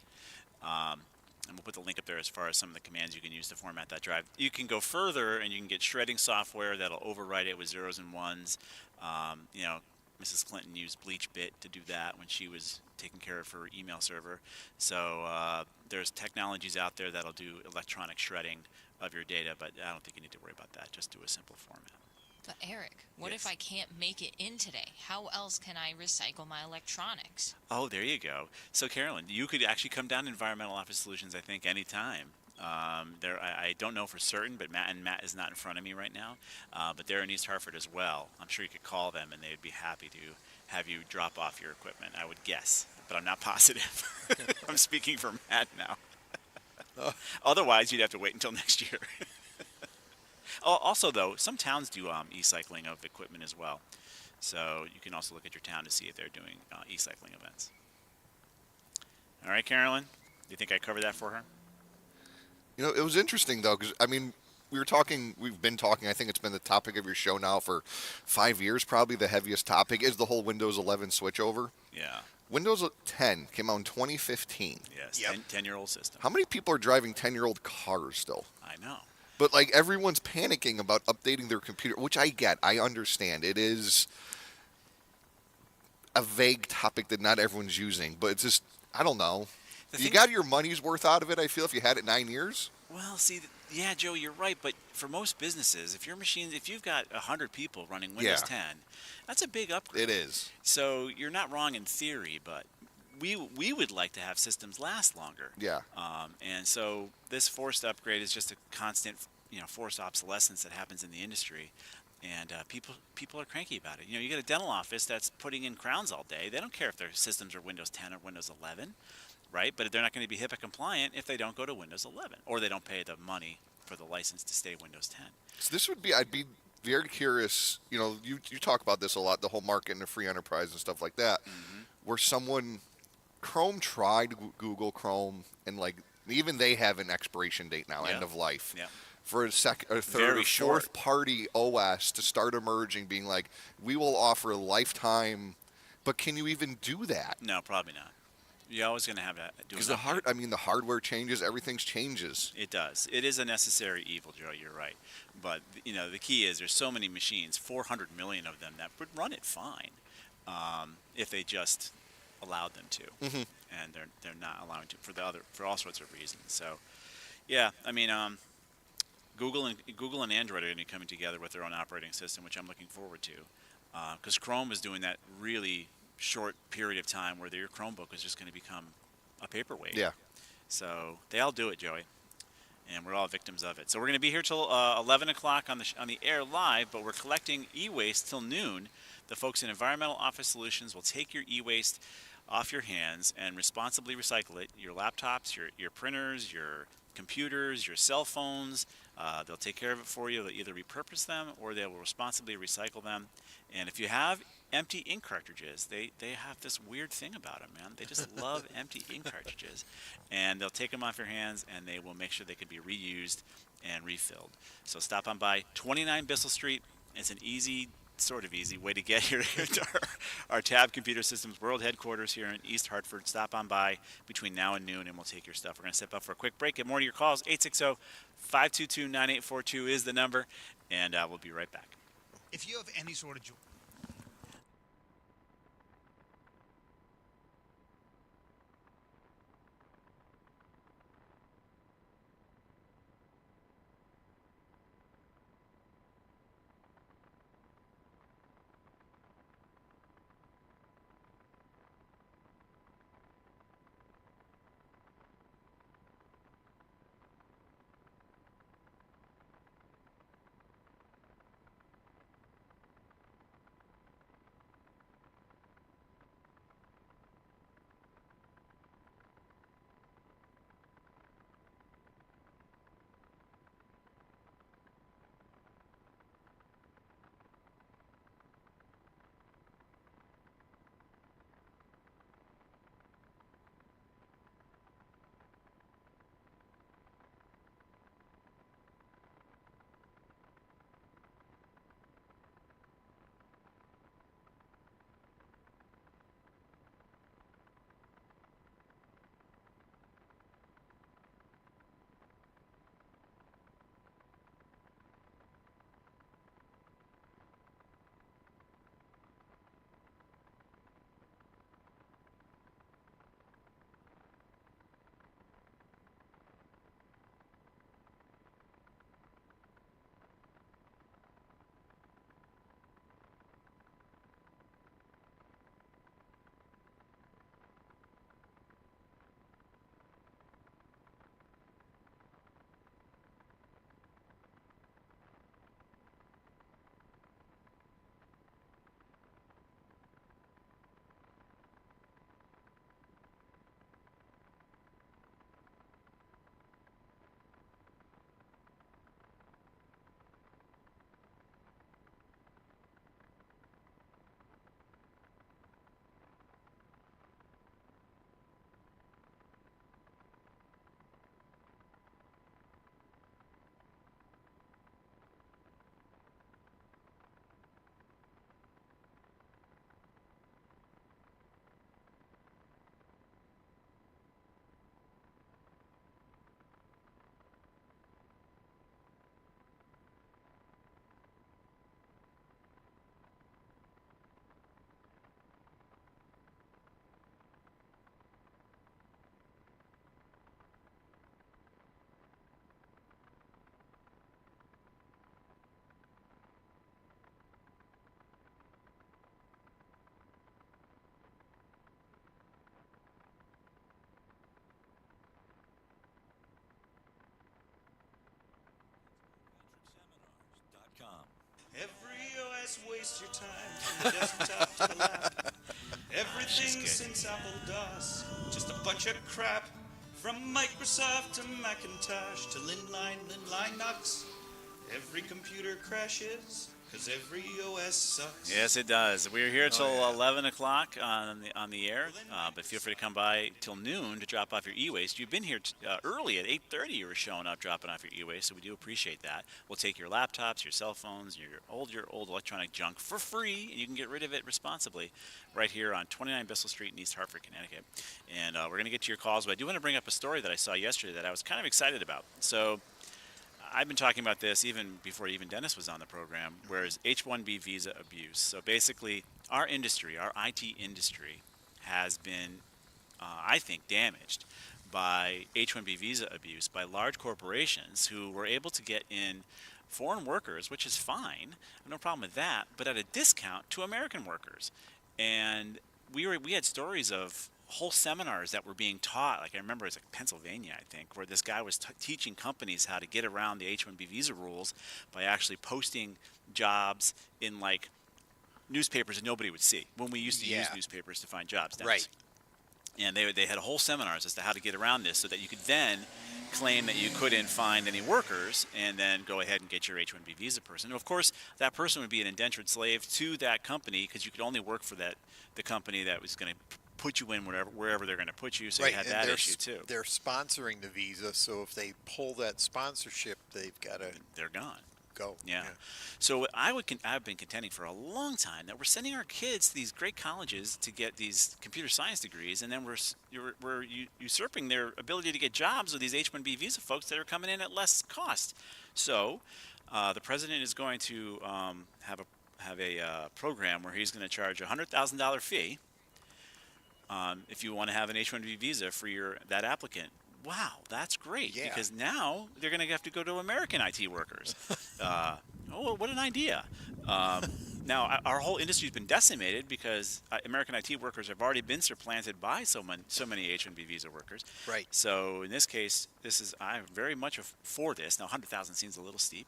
And we'll put the link up there as far as some of the commands you can use to format that drive. You can go further, and you can get shredding software that'll overwrite it with zeros and ones. Mrs. Clinton used BleachBit to do that when she was taking care of her email server. So there's technologies out there that'll do electronic shredding of your data, but I don't think you need to worry about that. Just do a simple format. But Eric, what if I can't make it in today? How else can I recycle my electronics? Oh, there you go. So, Carolyn, you could actually come down to Environmental Office Solutions, I think, anytime. I don't know for certain, but Matt is not in front of me right now. But they're in East Hartford as well. I'm sure you could call them, and they'd be happy to have you drop off your equipment, I would guess. But I'm not positive. I'm speaking for Matt now. Otherwise, you'd have to wait until next year. Also, though, some towns do e-cycling of equipment as well. So you can also look at your town to see if they're doing e-cycling events. All right, Carolyn, do you think I covered that for her? You know, it was interesting, though, because, I mean, we've been talking, I think it's been the topic of your show now for 5 years, probably the heaviest topic is the whole Windows 11 switchover. Yeah. Windows 10 came out in 2015. Yes, 10-year-old system. How many people are driving 10-year-old cars still? I know. But, like, everyone's panicking about updating their computer, which I get. I understand. It is a vague topic that not everyone's using. But it's just, I don't know. You got your money's worth out of it, I feel, if you had it 9 years. Well, see, yeah, Joe, you're right. But for most businesses, if you've got 100 people running Windows 10, that's a big upgrade. It is. So you're not wrong in theory, but we would like to have systems last longer. Yeah. And so this forced upgrade is just a constant, forced obsolescence that happens in the industry, and people are cranky about it. You get a dental office that's putting in crowns all day. They don't care if their systems are Windows 10 or Windows 11, right? But they're not going to be HIPAA compliant if they don't go to Windows 11, or they don't pay the money for the license to stay Windows 10. So this would be, I'd be very curious. You talk about this a lot, the whole market and the free enterprise and stuff like that, where Chrome tried Google Chrome, and even they have an expiration date now, end of life. Yeah. For a third, or fourth party OS to start emerging, being like, we will offer a lifetime, but can you even do that? No, probably not. You're always going to have to do because the hardware changes, everything changes. It does. It is a necessary evil, Joe. You're right. But the key is there's so many machines, 400 million of them, that would run it fine if they just allowed them to. And they're not allowing to for all sorts of reasons. So, yeah, I mean, Google and Android are going to be coming together with their own operating system, which I'm looking forward to, because Chrome was doing that really short period of time where your Chromebook was just going to become a paperweight. Yeah. So they all do it, Joey, and we're all victims of it. So we're going to be here till 11 o'clock on the air live, but we're collecting e-waste till noon. The folks in Environmental Office Solutions will take your e-waste off your hands and responsibly recycle it. Your laptops, your printers, your computers, your cell phones. They'll take care of it for you. They'll either repurpose them or they will responsibly recycle them. And if you have empty ink cartridges, they have this weird thing about them, man. They just love empty ink cartridges. And they'll take them off your hands and they will make sure they can be reused and refilled. So stop on by 29 Bissell Street. It's an sort of easy way to get here to our Tab Computer Systems World Headquarters here in East Hartford. Stop on by between now and noon and we'll take your stuff. We're going to step up for a quick break. Get more to your calls. 860-522-9842 is the number, and we'll be right back. If you have any sort of joy. Every OS wastes your time from the desktop to the lap. Everything since Apple DOS, just a bunch of crap. From Microsoft to Macintosh to Linline Knox. Every computer crashes, 'cause every OS sucks. Yes, it does. We're here till 11 o'clock on the air, but feel free to come by till noon to drop off your e-waste. You've been here early at 8:30. You were showing up, dropping off your e-waste, so we do appreciate that. We'll take your laptops, your cell phones, your old electronic junk for free, and you can get rid of it responsibly right here on 29 Bissell Street in East Hartford, Connecticut. And we're going to get to your calls, but I do want to bring up a story that I saw yesterday that I was kind of excited about. So I've been talking about this even before Dennis was on the program, whereas H-1B visa abuse. So basically, our industry, our IT industry, has been, I think, damaged by H-1B visa abuse by large corporations who were able to get in foreign workers, which is fine, no problem with that, but at a discount to American workers. And we had stories of whole seminars that were being taught. Like I remember it was like Pennsylvania, I think, where this guy was teaching companies how to get around the H-1B visa rules by actually posting jobs in like newspapers that nobody would see when we used to use newspapers to find jobs. Right. And they had whole seminars as to how to get around this so that you could then claim that you couldn't find any workers and then go ahead and get your H-1B visa person. And of course, that person would be an indentured slave to that company because you could only work for the company that was going to put you in wherever they're going to put you. So you had that issue too. They're sponsoring the visa, so if they pull that sponsorship, they've got to. They're gone. Go. Yeah. So I've been contending for a long time that we're sending our kids to these great colleges to get these computer science degrees, and then we're usurping their ability to get jobs with these H-1B visa folks that are coming in at less cost. So the president is going to have a program where he's going to charge a $100,000 fee if you want to have an H-1B visa for that applicant. Wow, that's great, because now they're going to have to go to American IT workers. What an idea. Now, our whole industry has been decimated because American IT workers have already been supplanted by so many H-1B visa workers. Right. So in this case, I'm very much for this. Now, 100,000 seems a little steep.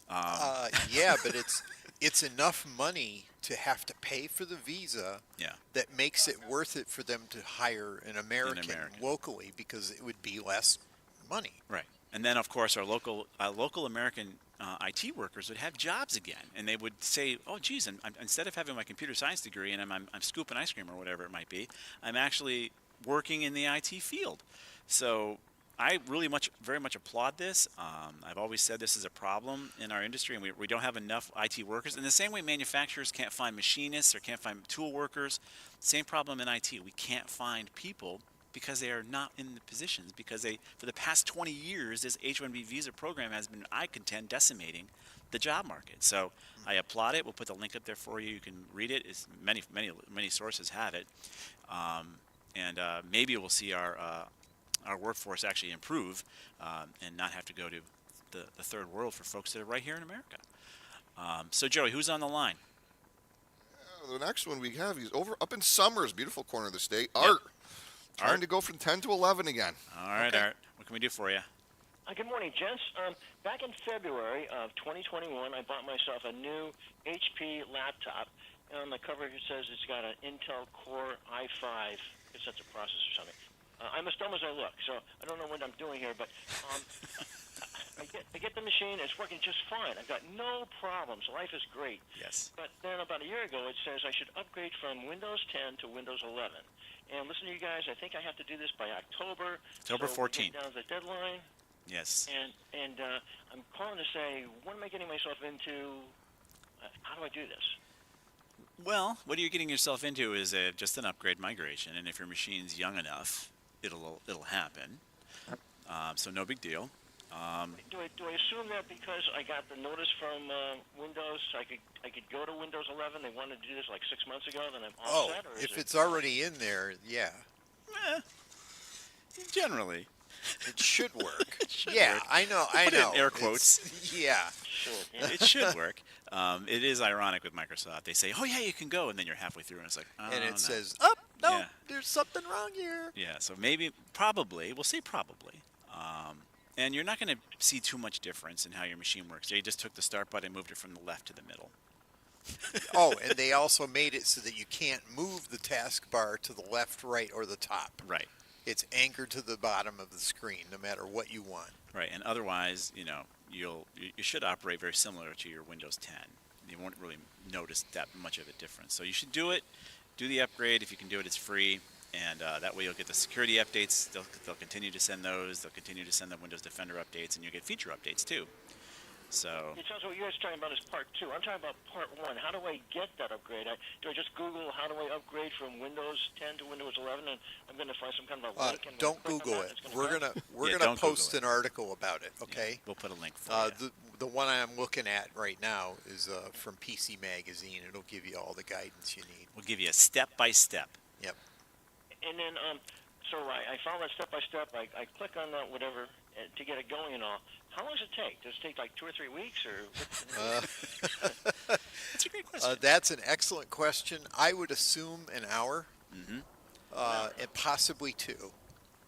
Yeah, but it's enough money to have to pay for the visa that makes it worth it for them to hire an American locally, because it would be less money. Right. And then, of course, our local American IT workers would have jobs again, and they would say, "Oh, geez, instead of having my computer science degree and I'm scooping ice cream or whatever it might be, I'm actually working in the IT field." So I really very much applaud this. I've always said this is a problem in our industry, and we don't have enough IT workers. In the same way manufacturers can't find machinists or can't find tool workers, same problem in IT. We can't find people because they are not in the positions, because for the past 20 years, this H-1B visa program has been, I contend, decimating the job market. So I applaud it. We'll put the link up there for you. You can read it. Many sources have it. And maybe we'll see our workforce actually improve and not have to go to the third world for folks that are right here in America. So, Joey, who's on the line? The next one we have, he's up in Summers, beautiful corner of the state. Art. Trying to go from 10 to 11 again. All right, Art. What can we do for you? Good morning, gents. Back in February of 2021, I bought myself a new HP laptop. And on the cover it says it's got an Intel Core i5. I guess that's a processor or something. I'm as dumb as I look, so I don't know what I'm doing here, but I get the machine. It's working just fine. I've got no problems. Life is great. Yes. But then about a year ago, it says I should upgrade from Windows 10 to Windows 11. And listen to you guys, I think I have to do this by October. October 14th. Down the deadline. Yes. And I'm calling to say, what am I getting myself into? How do I do this? Well, what you're getting yourself into is just an upgrade migration, and if your machine's young enough, it'll happen. So no big deal. Do I assume that because I got the notice from Windows, I could go to Windows 11? They wanted to do this like 6 months ago, then I'm all set? Or if it's already in there, yeah. Generally. It should work. Should yeah, work. I know. Put it in air quotes. Yeah. It should work. It is ironic with Microsoft. They say, "Oh yeah, you can go," and then you're halfway through, and it's like, "Oh, and it no." says, "Oh no, there's something wrong here." Yeah. So probably, we'll say probably. And you're not going to see too much difference in how your machine works. They just took the start button and moved it from the left to the middle. Oh, and they also made it so that you can't move the taskbar to the left, right, or the top. Right. It's anchored to the bottom of the screen, no matter what you want. Right, and otherwise, you should operate very similar to your Windows 10. you won't really notice that much of a difference. So you should do it. Do the upgrade. If you can do it, it's free. And that way you'll get the security updates. They'll continue to send those. They'll continue to send the Windows Defender updates, and you'll get feature updates too. So. It sounds what you guys are talking about is part 2. I'm talking about part 1. How do I get that upgrade? Do I just Google how do I upgrade from Windows 10 to Windows 11, and I'm going to find some kind of a link? And don't Google it. We're gonna post an article about it. Okay. Yeah, we'll put a link for you. The one I'm looking at right now is from PC Magazine. It'll give you all the guidance you need. We'll give you a step by step. Yep. And then, so I follow that step by step. I click on that whatever to get it going and all. How long does it take? Does it take like 2 or 3 weeks, or? That's a great question. That's an excellent question. I would assume an hour, and possibly 2.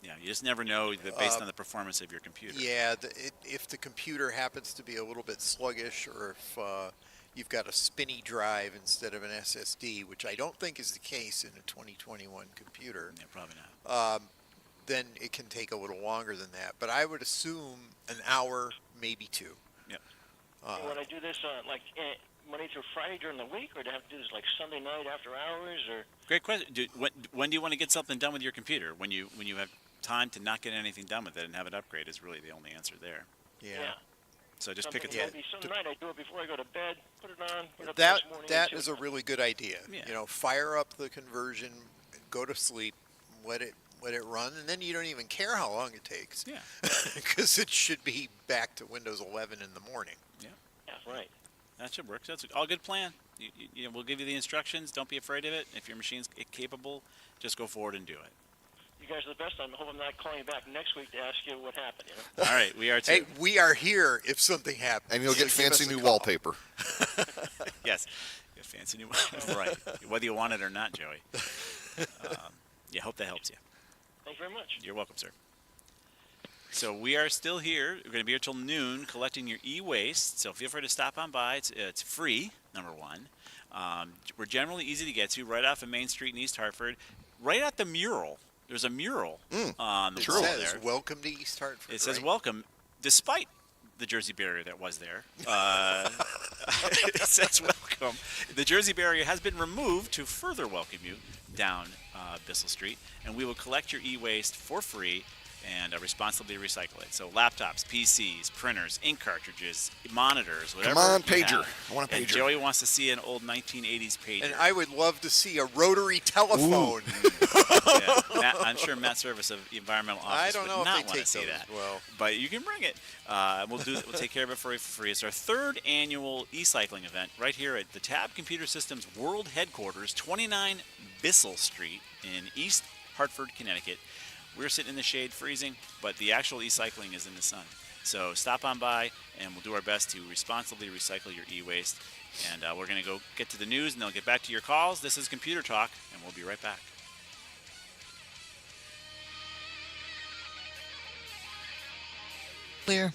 Yeah, you just never know based on the performance of your computer. Yeah, if the computer happens to be a little bit sluggish, or if you've got a spinny drive instead of an SSD, which I don't think is the case in a 2021 computer. Yeah, probably not. Then it can take a little longer than that. But I would assume an hour, maybe 2. Yep. When I do this, like Monday through Friday during the week, or do I have to do this like Sunday night after hours, or? Great question. When do you want to get something done with your computer? When you have time to not get anything done with it and have it upgrade is really the only answer there. Yeah. So just pick a time. Maybe some night I do it before I go to bed. Put it on. Put it up That next morning. that is a really good idea. Yeah. You know, fire up the conversion, go to sleep, let it run, and then you don't even care how long it takes. Yeah. Because it should be back to Windows 11 in the morning. Yeah. Yeah, right. That should work. That's all good plan. You know, we'll give you the instructions. Don't be afraid of it. If your machine's capable, just go forward and do it. You guys are the best. I hope I'm not calling you back next week to ask you what happened. You know? All right, we are too. Hey, we are here if something happens. And you'll get fancy new wallpaper. Yes, get fancy new wallpaper. Right, whether you want it or not, Joey. Yeah, hope that helps you. Thank you very much. You're welcome, sir. So we are still here. We're going to be here till noon collecting your e-waste. So feel free to stop on by. It's free, number one. We're generally easy to get to, right off of Main Street in East Hartford, right at the mural. There's a mural on the wall there. It says "Welcome to East Hartford." It says right? "Welcome," despite the Jersey barrier that was there. It says "Welcome." The Jersey barrier has been removed to further welcome you down Bissell Street, and we will collect your e-waste for free and responsibly recycle it. So laptops, PCs, printers, ink cartridges, monitors, whatever. Come on, you pager. have. I want a pager. And Joey wants to see an old 1980s pager. And I would love to see a rotary telephone. Yeah, I'm sure Matt Service of the Environmental Office would not want to see that. Well, but you can bring it. We'll take care of it for you for free. It's our 3rd annual e-cycling event right here at the Tab Computer Systems World Headquarters, 29 Bissell Street in East Hartford, Connecticut. We're sitting in the shade freezing, but the actual e-cycling is in the sun. So stop on by, and we'll do our best to responsibly recycle your e-waste. And we're going to go get to the news, and then I'll get back to your calls. This is Computer Talk, and we'll be right back. Clear.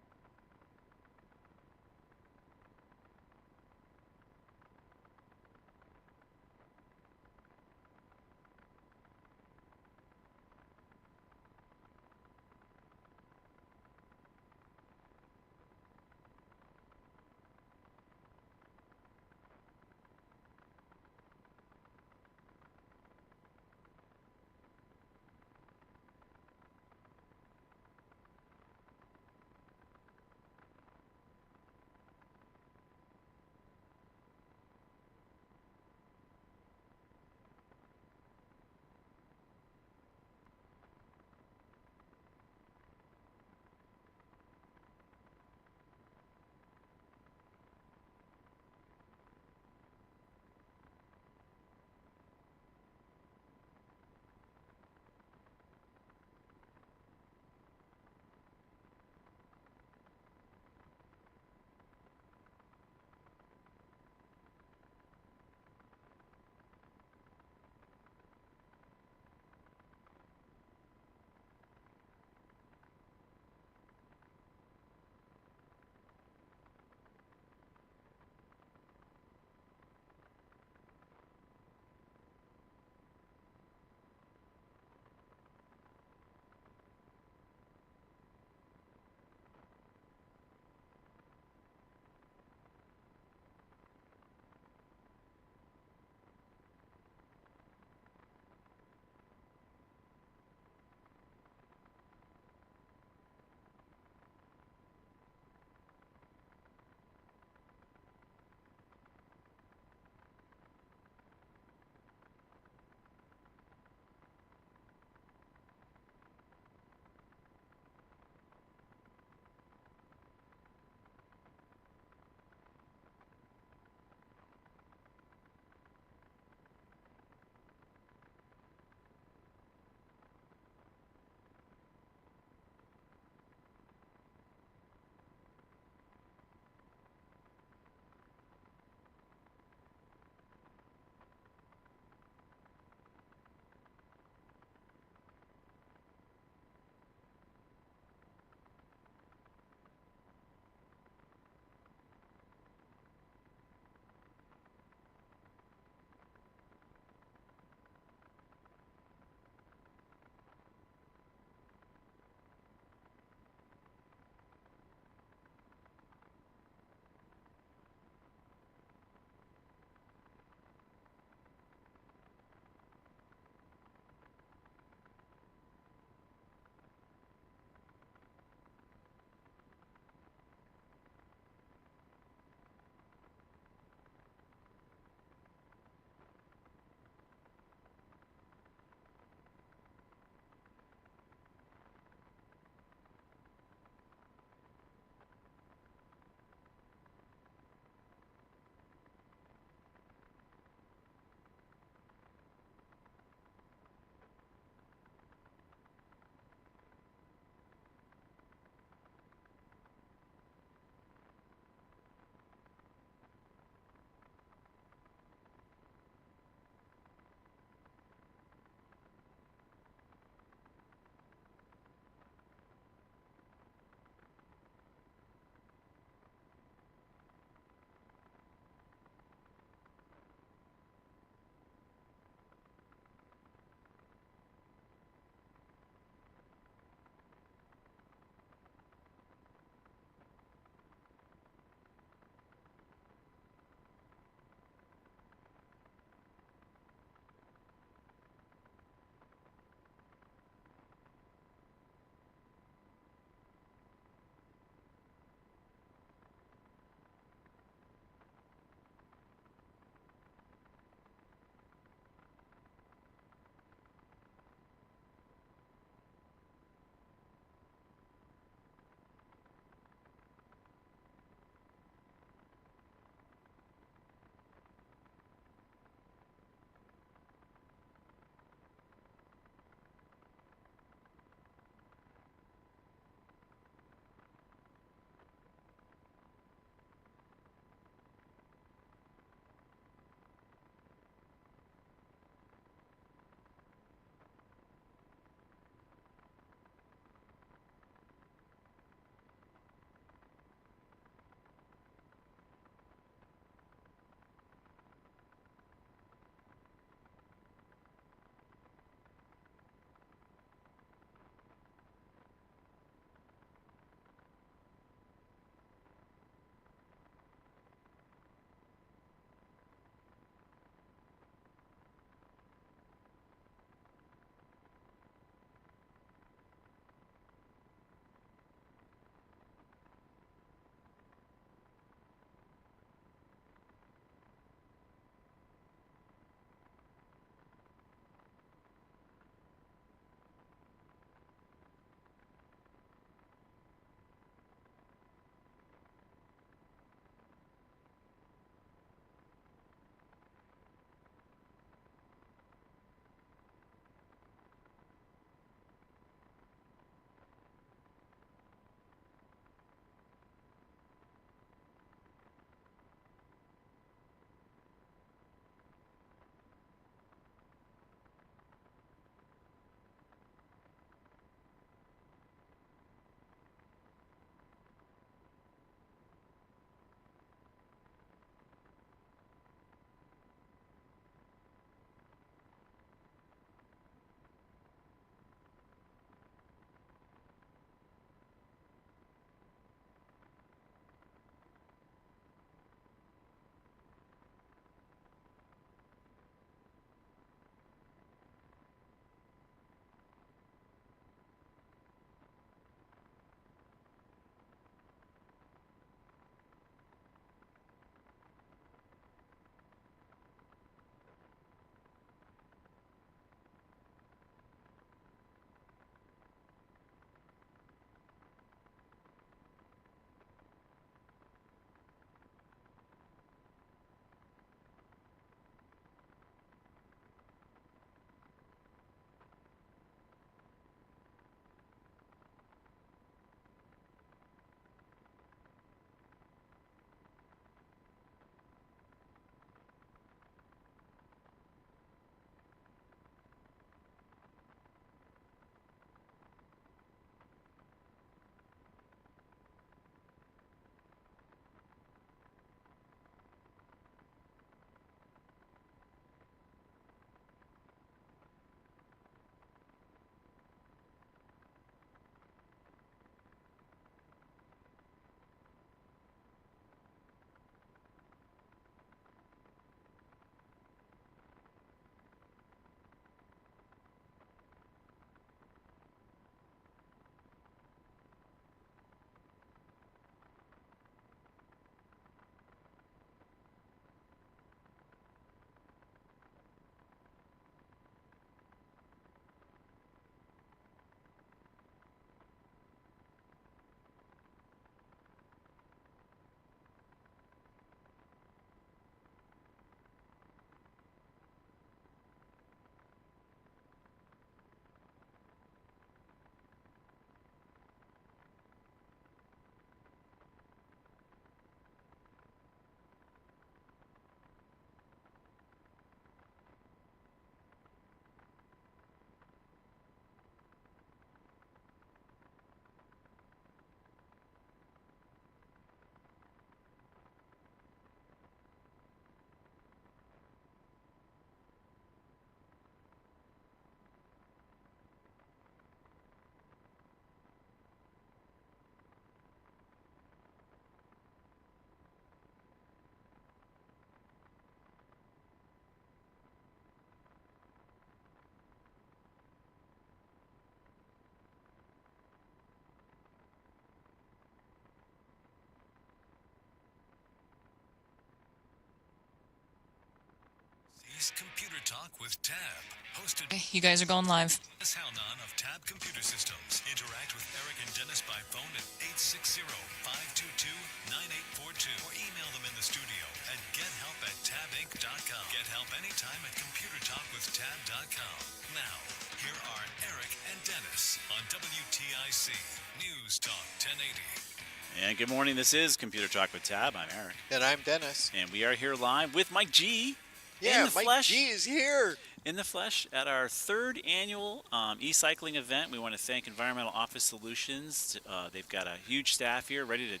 is Computer Talk with Tab, hosted by You guys are going live. Dennis Halnon of Tab Computer Systems. Interact with Eric and Dennis by phone at 860-522-9842 or email them in the studio at gethelp@tabinc.com. Get help anytime at computertalkwithtab.com. Now, here are Eric and Dennis on WTIC News Talk 1080. And good morning. This is Computer Talk with Tab. I'm Eric. And I'm Dennis. And we are here live with Mike G. Yeah, in the Mike flesh. G is here. In the flesh at our third annual e-cycling event. We want to thank Environmental Office Solutions. They've got a huge staff here ready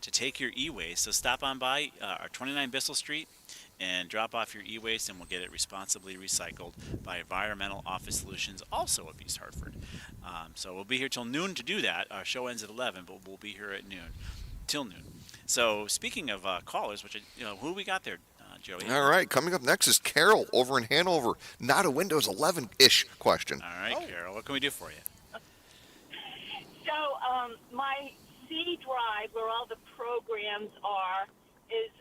to take your e-waste. So stop on by our 29 Bissell Street and drop off your e-waste, and we'll get it responsibly recycled by Environmental Office Solutions, also of East Hartford. So we'll be here till noon to do that. Our show ends at 11, but we'll be here at noon, till noon. So speaking of callers, who we got there, Joey? All right, coming up next is Carol over in Hanover. Not a Windows 11-ish question. All right, Carol, what can we do for you? So my C drive, where all the programs are, is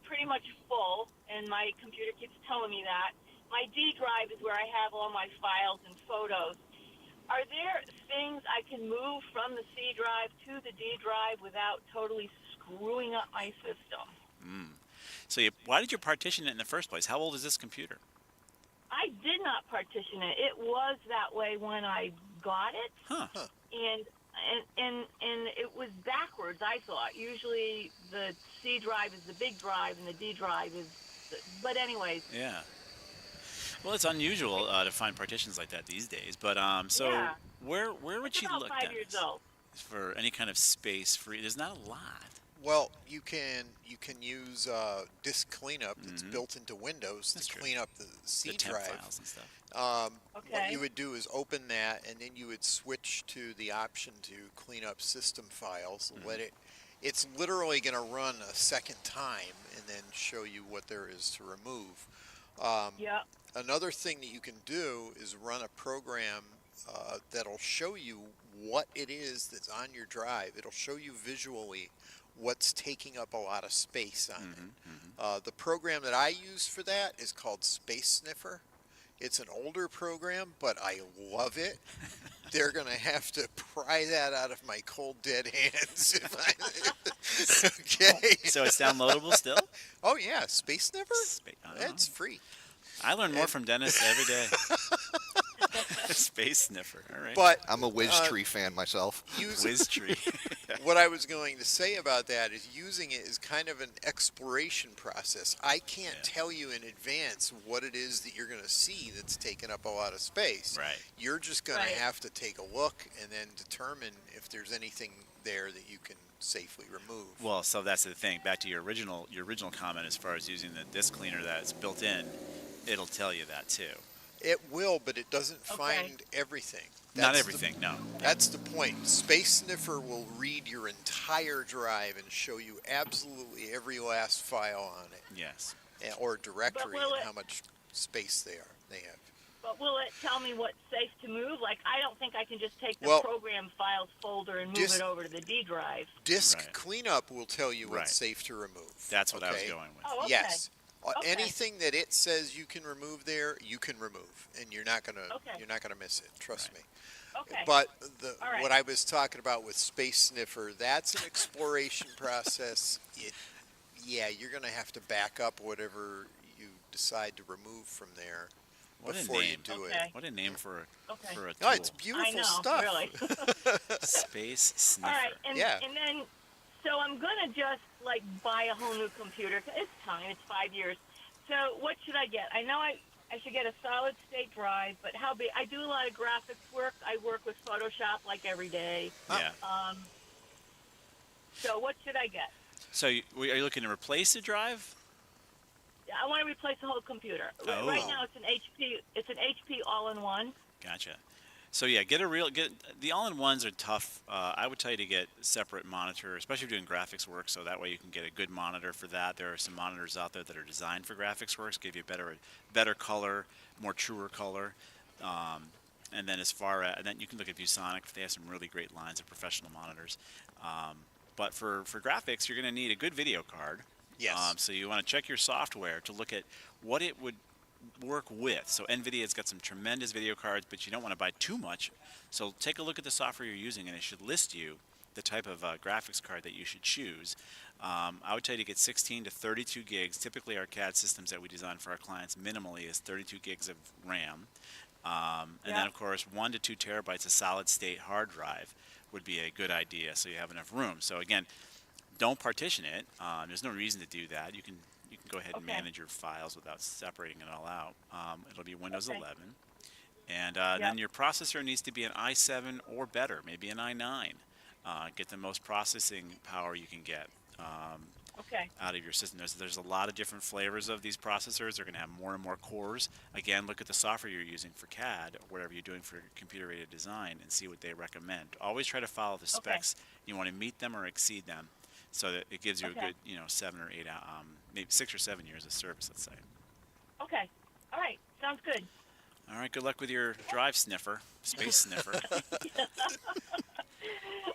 pretty much full, and my computer keeps telling me that. My D drive is where I have all my files and photos. Are there things I can move from the C drive to the D drive without totally screwing up my system? So why did you partition it in the first place? How old is this computer? I did not partition it. It was that way when I got it. And it was backwards, I thought. Usually the C drive is the big drive and the D drive is but anyways. Yeah. Well, it's unusual to find partitions like that these days. But yeah. where would It's you about look 5 at years old. for any kind of space free? There's not a lot. Well, you can use disk cleanup that's built into Windows to clean up the C temp drive. files and stuff. What you would do is open that, and then you would switch to the option to clean up system files. Let it. It's literally going to run a second time and then show you what there is to remove. Another thing that you can do is run a program that'll show you what it is that's on your drive. It'll show you visually what's taking up a lot of space on it. The program that I use for that is called Space Sniffer. It's an older program, but I love it. They're going to have to pry that out of my cold, dead hands. Okay. So it's downloadable still? Oh, yeah. Space Sniffer? It's free. I learn more from Dennis every day. Space Sniffer. All right. But I'm a WizTree fan myself. WizTree. What I was going to say about that is using it is kind of an exploration process. I can't tell you in advance what it is that you're going to see that's taking up a lot of space. Right. You're just going to have to take a look and then determine if there's anything there that you can safely remove. Well, so that's the thing. Back to your original comment as far as using the disk cleaner that's built in, it'll tell you that too. It will, but it doesn't find everything. Not everything, no. That's the point. Space Sniffer will read your entire drive and show you absolutely every last file on it. Yes. Or directory will and it- how much space they have. But will it tell me what's safe to move? Like, I don't think I can just take the Well, program files folder and move disk- it over to the D drive. Disk cleanup will tell you what's Right. safe to remove. That's what I was going with. Oh, okay. Yes. Okay. Anything that it says you can remove there, you can remove, and you're not gonna miss it. Trust me. Okay. But All right. what I was talking about with Space Sniffer, that's an exploration process. You're gonna have to back up whatever you decide to remove from there What a before you name. do it. What a name for a tool. No, it's beautiful I know, stuff. really. Space Sniffer. All right, and then, so I'm going to just, like, buy a whole new computer. It's time. It's 5 years. So what should I get? I know I should get a solid-state drive, but how big? I do a lot of graphics work. I work with Photoshop, like, every day. Yeah. So what should I get? So are you looking to replace the drive? I want to replace the whole computer. Oh. Right now, it's an HP. It's an HP all-in-one. Gotcha. So yeah, get the all-in-ones are tough. I would tell you to get separate monitor, especially if you're doing graphics work, so that way you can get a good monitor for that. There are some monitors out there that are designed for graphics works, give you better color, more truer color. And then and then you can look at ViewSonic. They have some really great lines of professional monitors. But for graphics, you're going to need a good video card. Yes. So you want to check your software to look at what it would work with. So NVIDIA's got some tremendous video cards, but you don't want to buy too much. So take a look at the software you're using, and it should list you the type of graphics card that you should choose. I would tell you to get 16 to 32 gigs. Typically, our CAD systems that we design for our clients minimally is 32 gigs of RAM. And then, of course, 1 to 2 terabytes of solid-state hard drive would be a good idea, so you have enough room. So again, don't partition it. There's no reason to do that. You can go ahead and manage your files without separating it all out. It'll be Windows 11. And then your processor needs to be an i7 or better, maybe an i9. Get the most processing power you can get out of your system. There's a lot of different flavors of these processors. They're going to have more and more cores. Again, look at the software you're using for CAD or whatever you're doing for computer-aided design and see what they recommend. Always try to follow the specs. You want to meet them or exceed them so that it gives you a good, 7 or 8, maybe 6 or 7 years of service, let's say. Okay. All right. Sounds good. All right. Good luck with your drive sniffer, space sniffer.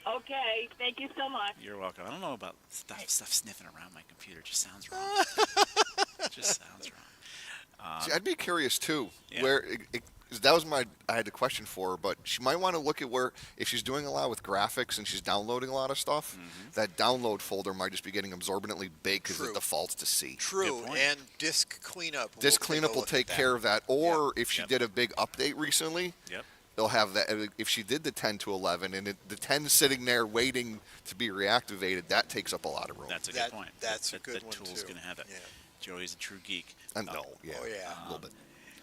Okay, thank you so much. You're welcome. I don't know about stuff sniffing around my computer. It just sounds wrong. It just sounds wrong. See, I'd be curious too. Yeah. Where that was I had a question for her, but she might want to look at where if she's doing a lot with graphics and she's downloading a lot of stuff, that download folder might just be getting absorbently big because it defaults to C. True, and disk cleanup. Disk cleanup will take care of that. Or if she did a big update recently. They'll have that. If she did the 10 to 11 and the 10 sitting there waiting to be reactivated, that takes up a lot of room. That's a good point. That's a good one, too. That tool's going to have it. Yeah. Joey's a true geek. Oh, yeah. A little bit.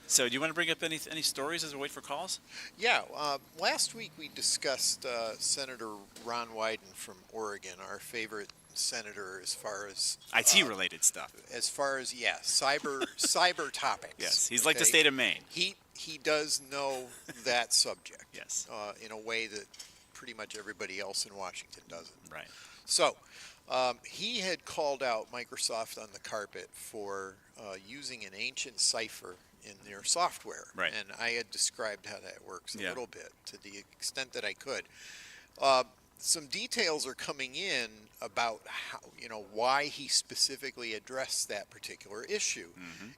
So do you want to bring up any stories as we wait for calls? Yeah. Last week we discussed Senator Ron Wyden from Oregon, our favorite senator as far as IT-related stuff. As far as, cyber topics. Yes, he's like the state of Maine. He does know that subject. Yes. In a way that pretty much everybody else in Washington doesn't. Right. So he had called out Microsoft on the carpet for using an ancient cipher in their software. Right. And I had described how that works a little bit to the extent that I could. Some details are coming in about how, why he specifically addressed that particular issue.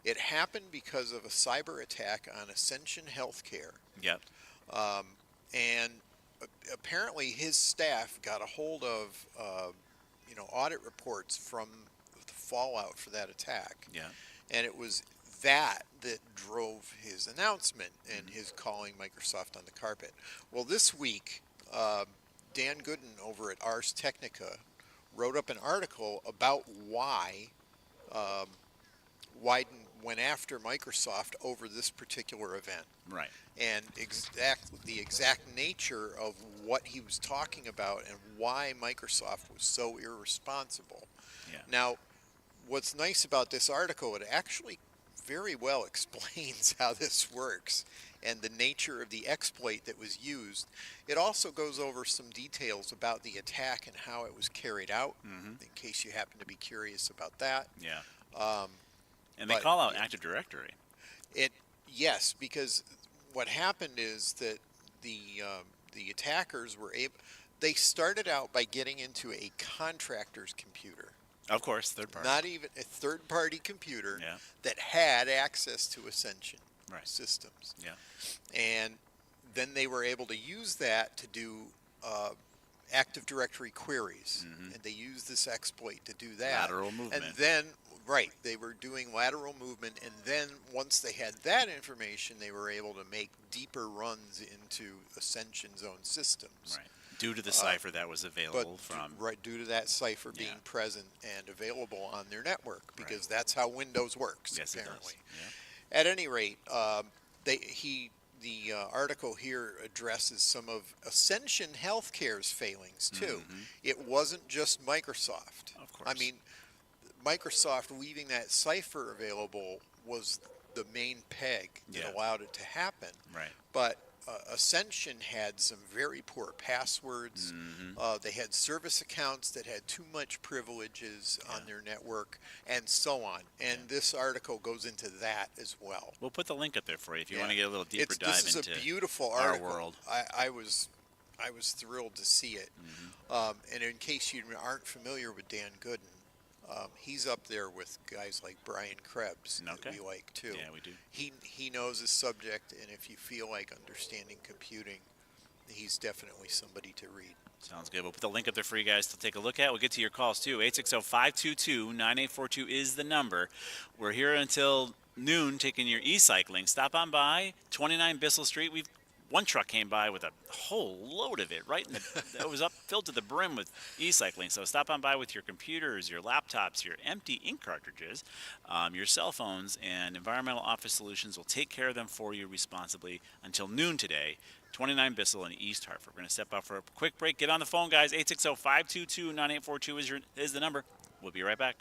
It happened because of a cyber attack on Ascension Healthcare. Yep. And apparently his staff got a hold of, audit reports from the fallout for that attack. Yeah. And it was that drove his announcement and his calling Microsoft on the carpet. Well, this week, Dan Gooden over at Ars Technica wrote up an article about why Wyden went after Microsoft over this particular event. Right. And the exact nature of what he was talking about and why Microsoft was so irresponsible. Yeah. Now, what's nice about this article, it actually very well explains how this works and the nature of the exploit that was used. It also goes over some details about the attack and how it was carried out, in case you happen to be curious about that. Yeah. And they call out Active Directory. Yes, because what happened is that the attackers were able. They started out by getting into a contractor's computer. Of course, third party. Not even a third-party computer that had access to Ascension systems. Yeah. And then they were able to use that to do Active Directory queries. And they used this exploit to do that. Lateral movement. And then, they were doing lateral movement. And then once they had that information, they were able to make deeper runs into Ascension's own systems. Right. Due to the cipher that was available from... due to that cipher being present and available on their network, because that's how Windows works, apparently. It does. Yeah. At any rate, the article here addresses some of Ascension Healthcare's failings, too. It wasn't just Microsoft. Of course. I mean, Microsoft leaving that cipher available was the main peg that allowed it to happen. Right. But Ascension had some very poor passwords. They had service accounts that had too much privileges on their network, and so on. And this article goes into that as well. We'll put the link up there for you if you want to get a little deeper dive into This is a beautiful our article. world. I was thrilled to see it. And in case you aren't familiar with Dan Gooden, He's up there with guys like Brian Krebs that we like too. Yeah, we do. He knows his subject, and if you feel like understanding computing, he's definitely somebody to read. Sounds good. We'll put the link up there for you guys to take a look at. We'll get to your calls, too. 860-522-9842 is the number. We're here until noon taking your e-cycling. Stop on by 29 Bissell Street. One truck came by with a whole load of it, right? It was filled to the brim with e-cycling. So stop on by with your computers, your laptops, your empty ink cartridges, your cell phones, and Environmental Office Solutions will take care of them for you responsibly until noon today. 29 Bissell in East Hartford. We're going to step out for a quick break. Get on the phone, guys. 860-522-9842 is the number. We'll be right back.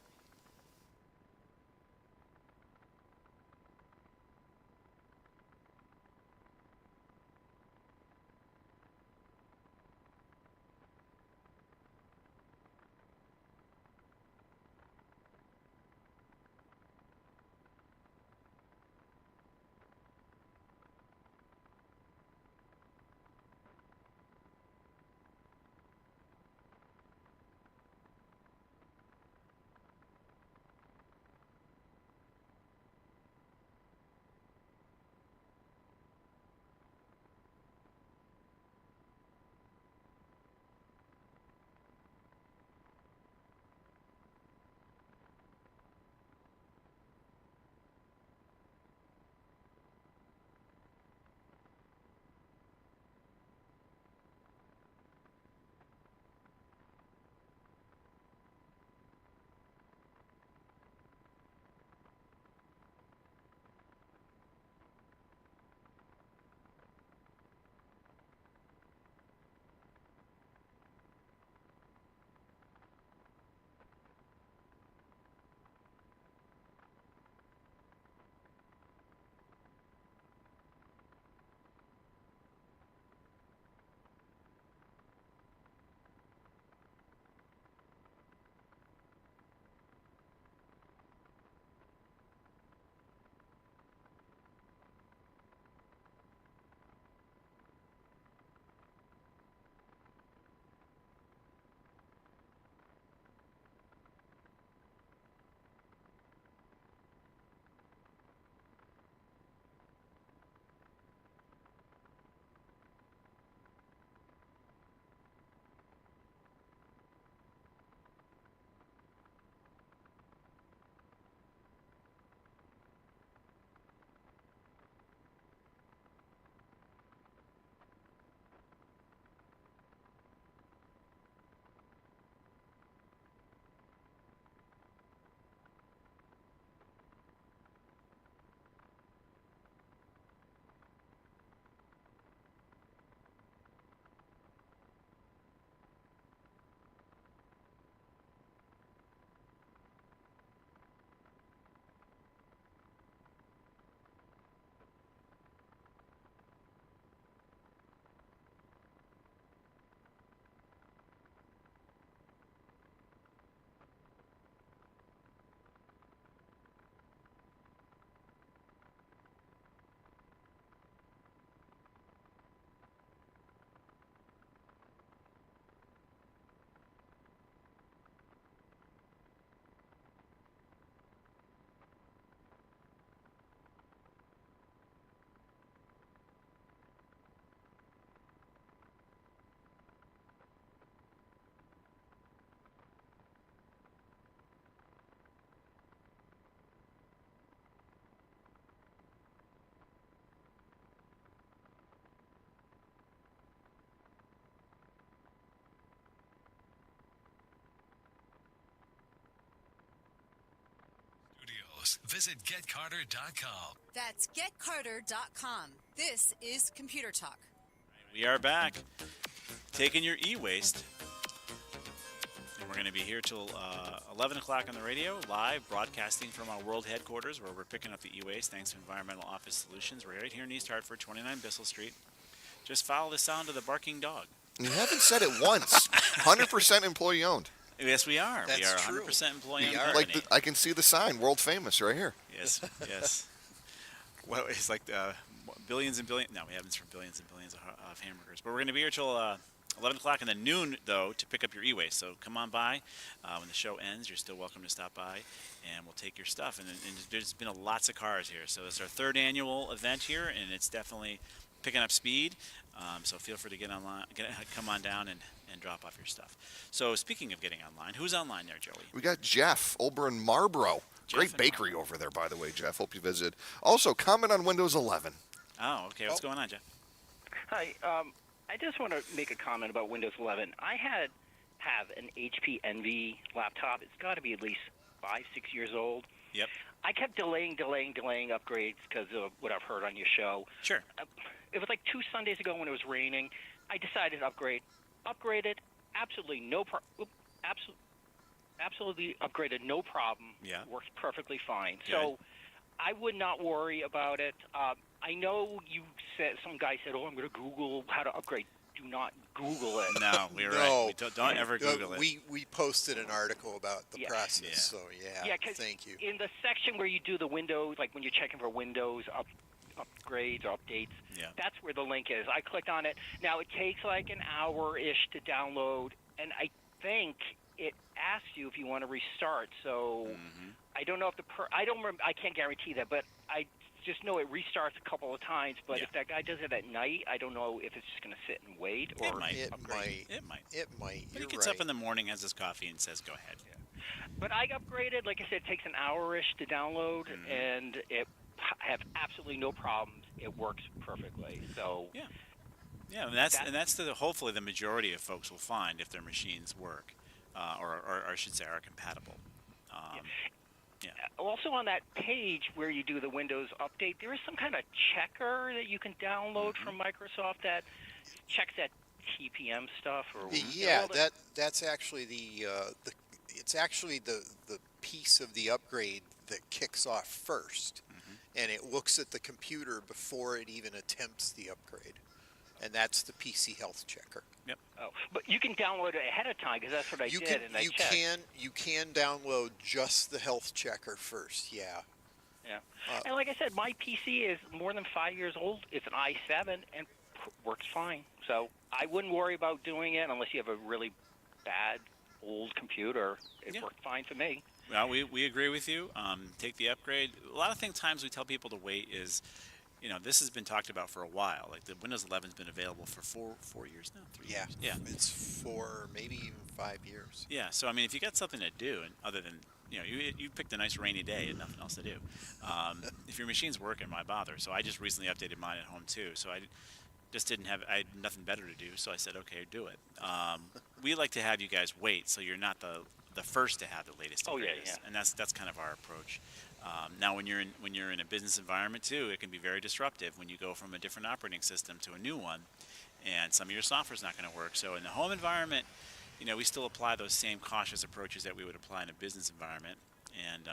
Visit GetCarter.com. That's GetCarter.com. This is Computer Talk. We are back, taking your e-waste. And we're going to be here till 11 o'clock on the radio, live broadcasting from our world headquarters where we're picking up the e-waste thanks to Environmental Office Solutions. We're right here in East Hartford, 29 Bissell Street. Just follow the sound of the barking dog. You haven't said it once. 100% employee owned. Yes, we are. That's we are 100% true. employee owned. Like I can see the sign, world famous, right here. Yes, yes. Well, it's like billions and billions. No, we haven't for billions and billions of hamburgers. But we're going to be here till 11 o'clock and then noon, though, to pick up your e-waste. So come on by. When the show ends, you're still welcome to stop by, and we'll take your stuff. And there's been lots of cars here. So it's our third annual event here, and it's definitely picking up speed. So feel free to get online, come on down and drop off your stuff. So speaking of getting online, who's online there, Joey? We got Jeff over in Marlboro. Great bakery over there, by the way, Jeff. Hope you visit. Also, comment on Windows 11. Oh, okay. What's going on, Jeff? Hi. I just want to make a comment about Windows 11. I have an HP Envy laptop. It's got to be at least 5-6 years old. Yep. I kept delaying upgrades because of what I've heard on your show. Sure. It was like 2 Sundays ago when it was raining. I decided to upgrade. Upgraded. Absolutely no problem. Absolutely upgraded. No problem. Yeah. Works perfectly fine. Good. So I would not worry about it. I know you said, some guy said, "Oh, I'm going to Google how to upgrade." Do not Google it. No, we're right. We don't ever Google it. We posted an article about the process, so thank you. In the section where you do the Windows, like when you're checking for Windows upgrades or updates, that's where the link is. I clicked on it. Now, it takes like an hour-ish to download, and I think it asks you if you want to restart. So I don't know if I don't remember. I can't guarantee that, but I just know it restarts a couple of times. But if that guy does it at night, I don't know if it's just going to sit and wait or upgrade. It might. But You're he gets right. up in the morning, has his coffee, and says, "Go ahead." But I upgraded. Like I said, it takes an hour-ish to download, and it have absolutely no problems. It works perfectly. So yeah, and that's hopefully the majority of folks will find if their machines work, or I should say are compatible. Also on that page where you do the Windows update, there is some kind of checker that you can download from Microsoft that checks that TPM stuff. Or that's actually it's actually the piece of the upgrade that kicks off first, and it looks at the computer before it even attempts the upgrade, and that's the PC Health Checker. Yep. Oh, but you can download it ahead of time because that's what I did. And I checked. You can download just the Health Checker first. Yeah. And like I said, my PC is more than 5 years old. It's an i7 and works fine. So I wouldn't worry about doing it unless you have a really bad old computer. It worked fine for me. Well, we agree with you. Take the upgrade. A lot of times we tell people to wait is, this has been talked about for a while. Like the Windows 11's been available for four years now. 3 years. Yeah. It's 4, maybe even 5 years. Yeah. So I mean, if you got something to do, and other than you picked a nice rainy day and nothing else to do, if your machine's working, why bother? So I just recently updated mine at home too. So I had nothing better to do. So I said, okay, do it. We like to have you guys wait, so you're not the first to have the latest and greatest. And that's kind of our approach. Now, when you're in a business environment too, it can be very disruptive when you go from a different operating system to a new one, and some of your software is not going to work. So in the home environment, we still apply those same cautious approaches that we would apply in a business environment, and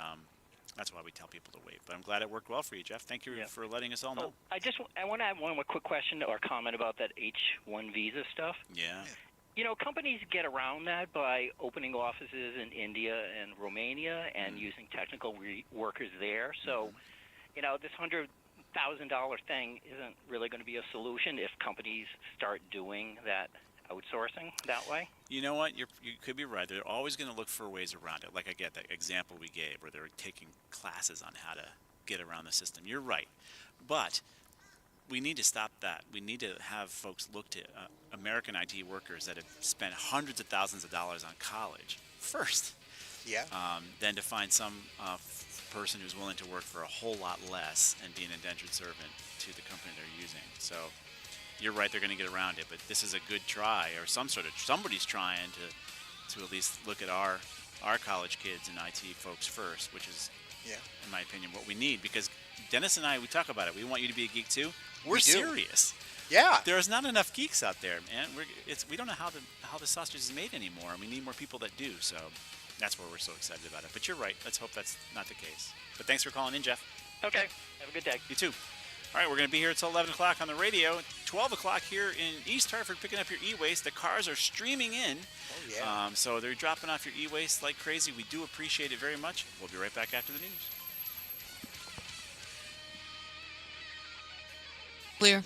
that's why we tell people to wait. But I'm glad it worked well for you, Jeff. Thank you for letting us all know. I want to add one more quick question or comment about that H-1 visa stuff. Yeah. Companies get around that by opening offices in India and Romania and using technical workers there. So, this $100,000 thing isn't really going to be a solution if companies start doing that outsourcing that way. You know what? You could be right. They're always going to look for ways around it. Like I get that example we gave where they're taking classes on how to get around the system. You're right. But we need to stop that. We need to have folks look to American IT workers that have spent hundreds of thousands of dollars on college first. Yeah. Than to find some person who's willing to work for a whole lot less and be an indentured servant to the company they're using. So you're right, they're going to get around it, but this is a good try, or somebody's trying to at least look at our college kids and IT folks first, which is, in my opinion, what we need, because Dennis and I, we talk about it. We want you to be a geek too. We're serious. Yeah. There's not enough geeks out there, man. We don't know how the sausage is made anymore, and we need more people that do. So that's why we're so excited about it. But you're right. Let's hope that's not the case. But thanks for calling in, Jeff. Okay. Have a good day. You too. All right, we're going to be here until 11 o'clock on the radio. 12 o'clock here in East Hartford picking up your e-waste. The cars are streaming in. Oh, yeah. So they're dropping off your e-waste like crazy. We do appreciate it very much. We'll be right back after the news. Clear.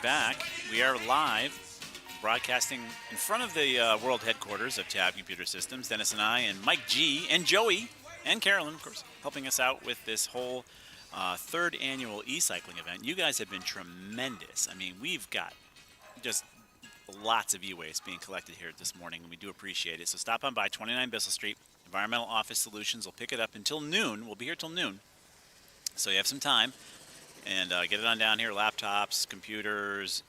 back. We are live, broadcasting in front of the world headquarters of Tab Computer Systems. Dennis and I and Mike G and Joey and Carolyn, of course, helping us out with this whole third annual e-cycling event. You guys have been tremendous. I mean, we've got just lots of e-waste being collected here this morning, and we do appreciate it. So stop on by 29 Bissell Street. Environmental Office Solutions will pick it up until noon. We'll be here till noon. So you have some time. And get it on down here, laptops, computers,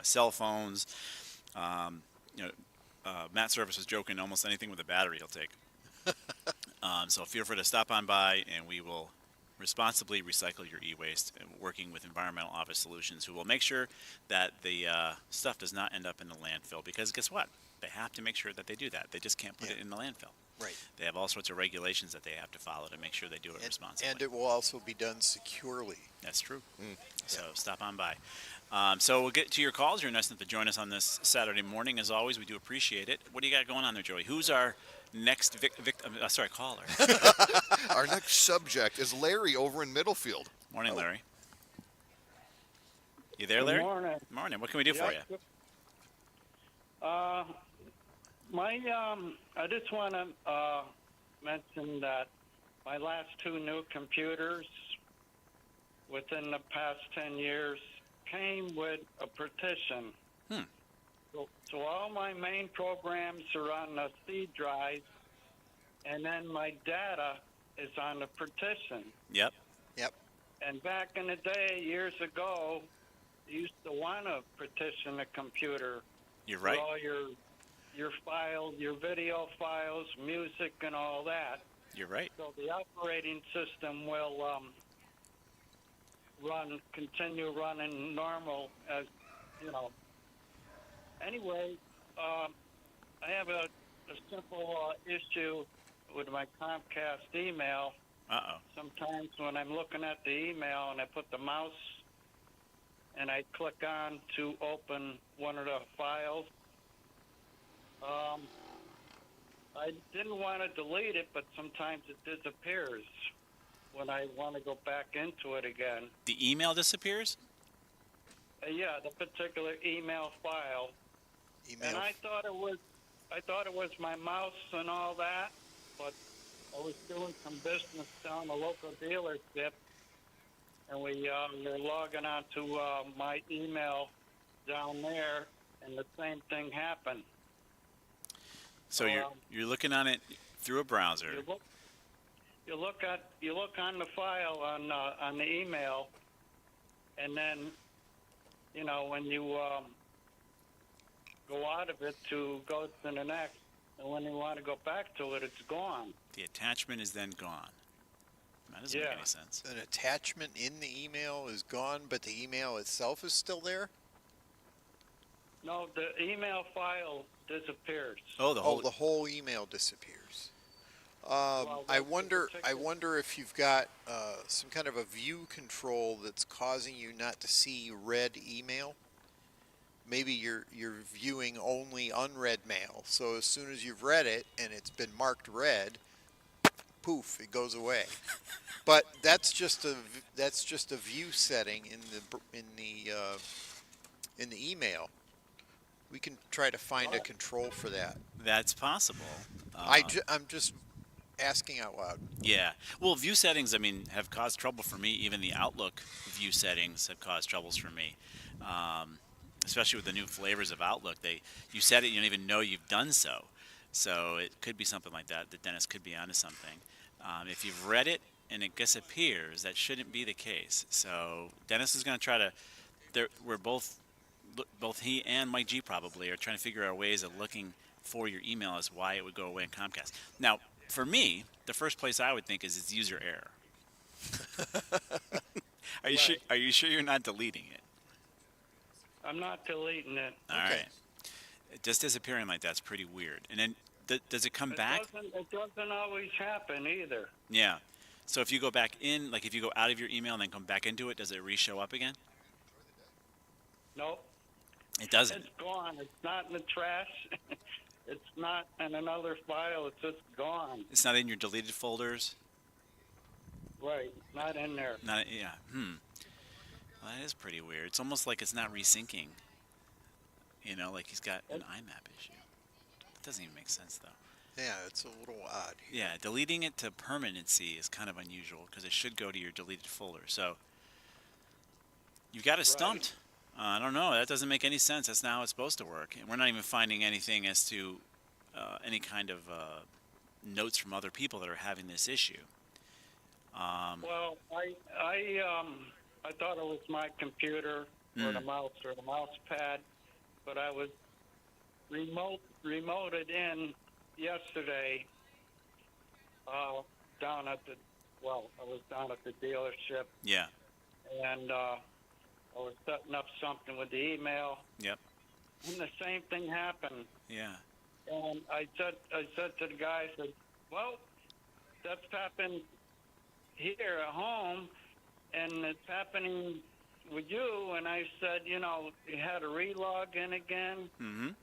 cell phones. Matt Service was joking, almost anything with a battery he'll take. So feel free to stop on by, and we will responsibly recycle your e-waste, working with Environmental Office Solutions, who will make sure that the stuff does not end up in the landfill. Because guess what? They have to make sure that they do that. They just can't put it in the landfill. Right. They have all sorts of regulations that they have to follow to make sure they do it responsibly. And it will also be done securely. That's true. So stop on by. So we'll get to your calls. You're nice enough to join us on this Saturday morning. As always, we do appreciate it. What do you got going on there, Joey? Who's our next caller? Our next subject is Larry over in Middlefield. Morning, Larry. You there, Larry? Good morning. Morning. What can we do for you? I just want to mention that my last two new computers within the past 10 years came with a partition. So all my main programs are on the C drive, and then my data is on the partition. Yep. And back in the day, years ago, you used to want to partition a computer. You're right. For all your files, your video files, music, and all that. You're right. So the operating system will continue running normal as, Anyway, I have a simple issue with my Comcast email. Uh-oh. Sometimes when I'm looking at the email and I put the mouse and I click on to open one of the files, I didn't want to delete it, but sometimes it disappears when I want to go back into it again. The email disappears? Yeah, the particular email file. And I thought it was my mouse and all that, but I was doing some business down a local dealership, and we were logging on to my email down there, and the same thing happened. So you're looking on it through a browser. You look on the file on the email, and then when you go out of it to go to the next, and when you want to go back to it, it's gone. The attachment is then gone. That doesn't make any sense. An attachment in the email is gone, but the email itself is still there? No, the email file disappears. Oh, the whole email disappears. I wonder if you've got some kind of a view control that's causing you not to see read email. Maybe you're viewing only unread mail. So as soon as you've read it and it's been marked read, poof, it goes away. But that's just a view setting in the email. We can try to find a control for that. That's possible. I'm just asking out loud. Yeah. Well, view settings, have caused trouble for me. Even the Outlook view settings have caused troubles for me. Especially with the new flavors of Outlook. You set it, you don't even know you've done so. So it could be something like that. That Dennis could be onto something. If you've read it and it disappears, that shouldn't be the case. So Dennis is going to try to. We're both he and Mike G probably are trying to figure out ways of looking for your email as why it would go away in Comcast. Now, for me, the first place I would think is it's user error. Are you sure you're not deleting it? I'm not deleting it. All right. Just disappearing like that's pretty weird. And then does it come back? It doesn't always happen either. Yeah. So if you go back in, like if you go out of your email and then come back into it, does it re-show up again? Nope. It doesn't. It's gone. It's not in the trash. It's not in another file. It's just gone. It's not in your deleted folders? Right. Not in there. Yeah. Well, that is pretty weird. It's almost like it's not resyncing. You know, like he's got an IMAP issue. It doesn't even make sense, though. Yeah, it's a little odd. Yeah, deleting it to permanency is kind of unusual because it should go to your deleted folder. So you got it stumped. I don't know. That doesn't make any sense. That's not how it's supposed to work. And we're not even finding anything as to any kind of notes from other people that are having this issue. Well, I thought it was my computer or the mouse pad, but I was remoted in yesterday down at the I was down at the dealership. Yeah. And I was setting up something with the email. Yep. And the same thing happened. Yeah. And I said to the guy, I said, well, that's happened here at home, and it's happening with you. And I said, you had to relog in again and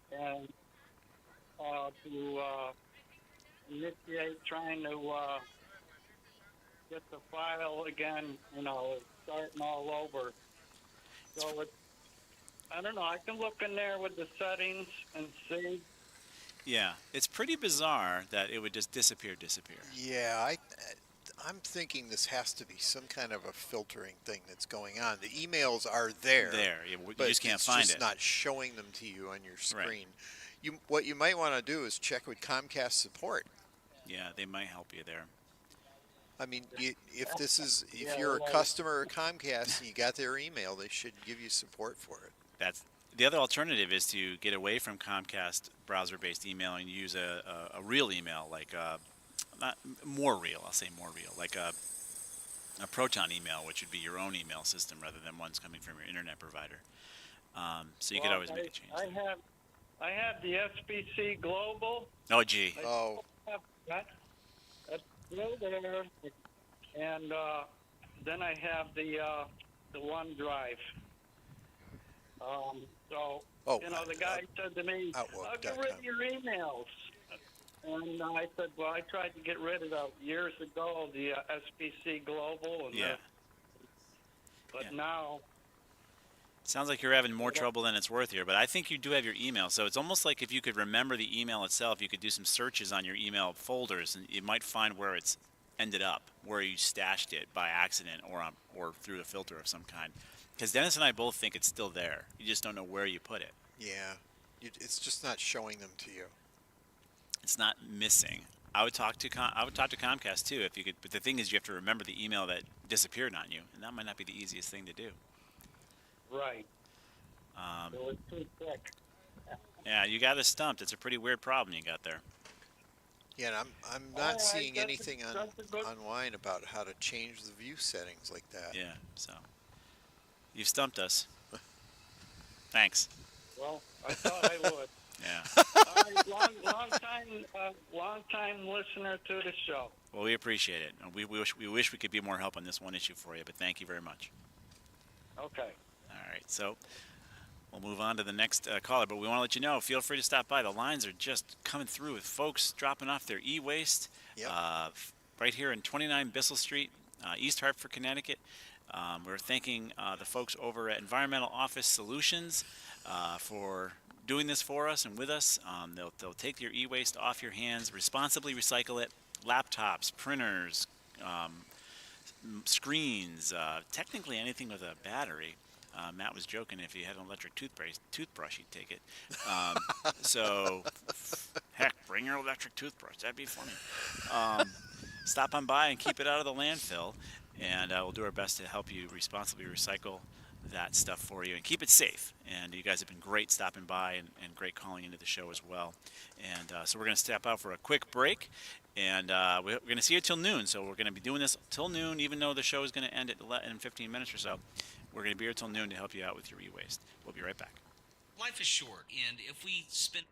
to initiate trying to get the file again, starting all over. So it's, I don't know, I can look in there with the settings and see. Yeah, it's pretty bizarre that it would just disappear. Yeah, I'm thinking this has to be some kind of a filtering thing that's going on. The emails are there. You but just can't it's find just it. not showing them to you on your screen. Right. What you might want to do is check with Comcast support. Yeah, they might help you there. I mean, if you're a customer of Comcast and you got their email, they should give you support for it. That's the other alternative is to get away from Comcast browser-based email and use a real email, like not more real. I'll say more real, like a Proton email, which would be your own email system rather than ones coming from your internet provider. So you could always make a change. I have the SBC Global. Oh, gee. That's still there, and then I have the OneDrive. The guy said to me, "I'll get rid of your emails." And I said, "Well, I tried to get rid of that years ago, the SBC Global, and but now." Sounds like you're having more trouble than it's worth here, but I think you do have your email. So it's almost like if you could remember the email itself, you could do some searches on your email folders, and you might find where it's ended up, where you stashed it by accident or through a filter of some kind. Because Dennis and I both think it's still there. You just don't know where you put it. Yeah, it's just not showing them to you. It's not missing. I would talk to Comcast too if you could. But the thing is, you have to remember the email that disappeared on you, and that might not be the easiest thing to do. Right. It was too quick. Yeah, you got us stumped. It's a pretty weird problem you got there. Yeah, and I'm not seeing anything online about how to change the view settings like that. Yeah, so you've stumped us. Thanks. Well, I thought I would. Yeah. All right, long time listener to the show. Well, we appreciate it. We wish we could be more help on this one issue for you, but thank you very much. Okay. All right, so we'll move on to the next caller, but we want to let you know, feel free to stop by. The lines are just coming through with folks dropping off their e-waste right here in 29 Bissell Street, East Hartford, Connecticut. We're thanking the folks over at Environmental Office Solutions for doing this for us and with us. They'll take your e-waste off your hands, responsibly recycle it, laptops, printers, screens, technically anything with a battery. Matt was joking if you had an electric toothbrush, he'd take it. So, heck, bring your electric toothbrush. That'd be funny. Stop on by and keep it out of the landfill, and we'll do our best to help you responsibly recycle that stuff for you and keep it safe. And you guys have been great stopping by and great calling into the show as well. And so we're going to step out for a quick break, and we're going to see you till noon. So we're going to be doing this till noon, even though the show is going to end in 15 minutes or so. We're going to be here till noon to help you out with your e-waste. We'll be right back. Life is short, and if we spend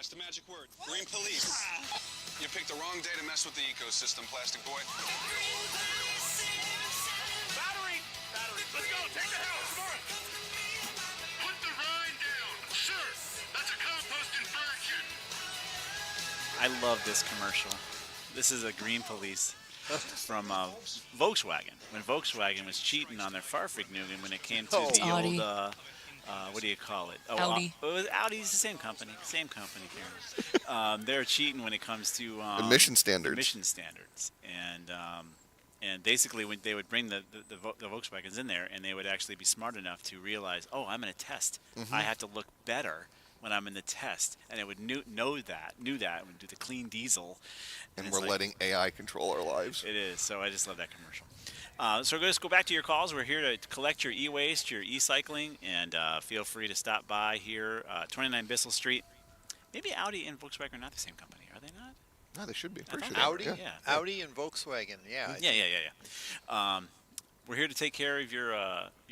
That's the magic word. Green police. You picked the wrong day to mess with the ecosystem, Plastic Boy. Battery! Let's go! Take the house! Come on! Put the rind down! Sir! That's a composting virgin! I love this commercial. This is a Green Police from Volkswagen. When Volkswagen was cheating on their Fahrvergnügen when it came to the Audi. old, what do you call it? Oh, Audi. Audi's the same company. Karen. They're cheating when it comes to Emission standards. Emission standards. And basically, when they would bring the Volkswagens in there, and they would actually be smart enough to realize, oh, I'm in a test. I have to look better when I'm in the test, and it would knew that, and would do the clean diesel. And it's we're letting AI control our lives. It is. So I just love that commercial. So let's go back to your calls. We're here to collect your e-waste, your e-cycling, and feel free to stop by here, 29 Bissell Street. Maybe Audi and Volkswagen are not the same company, are they not? No, they should be. I thought Audi, yeah. Audi and Volkswagen, yeah. Yeah. We're here to take care of your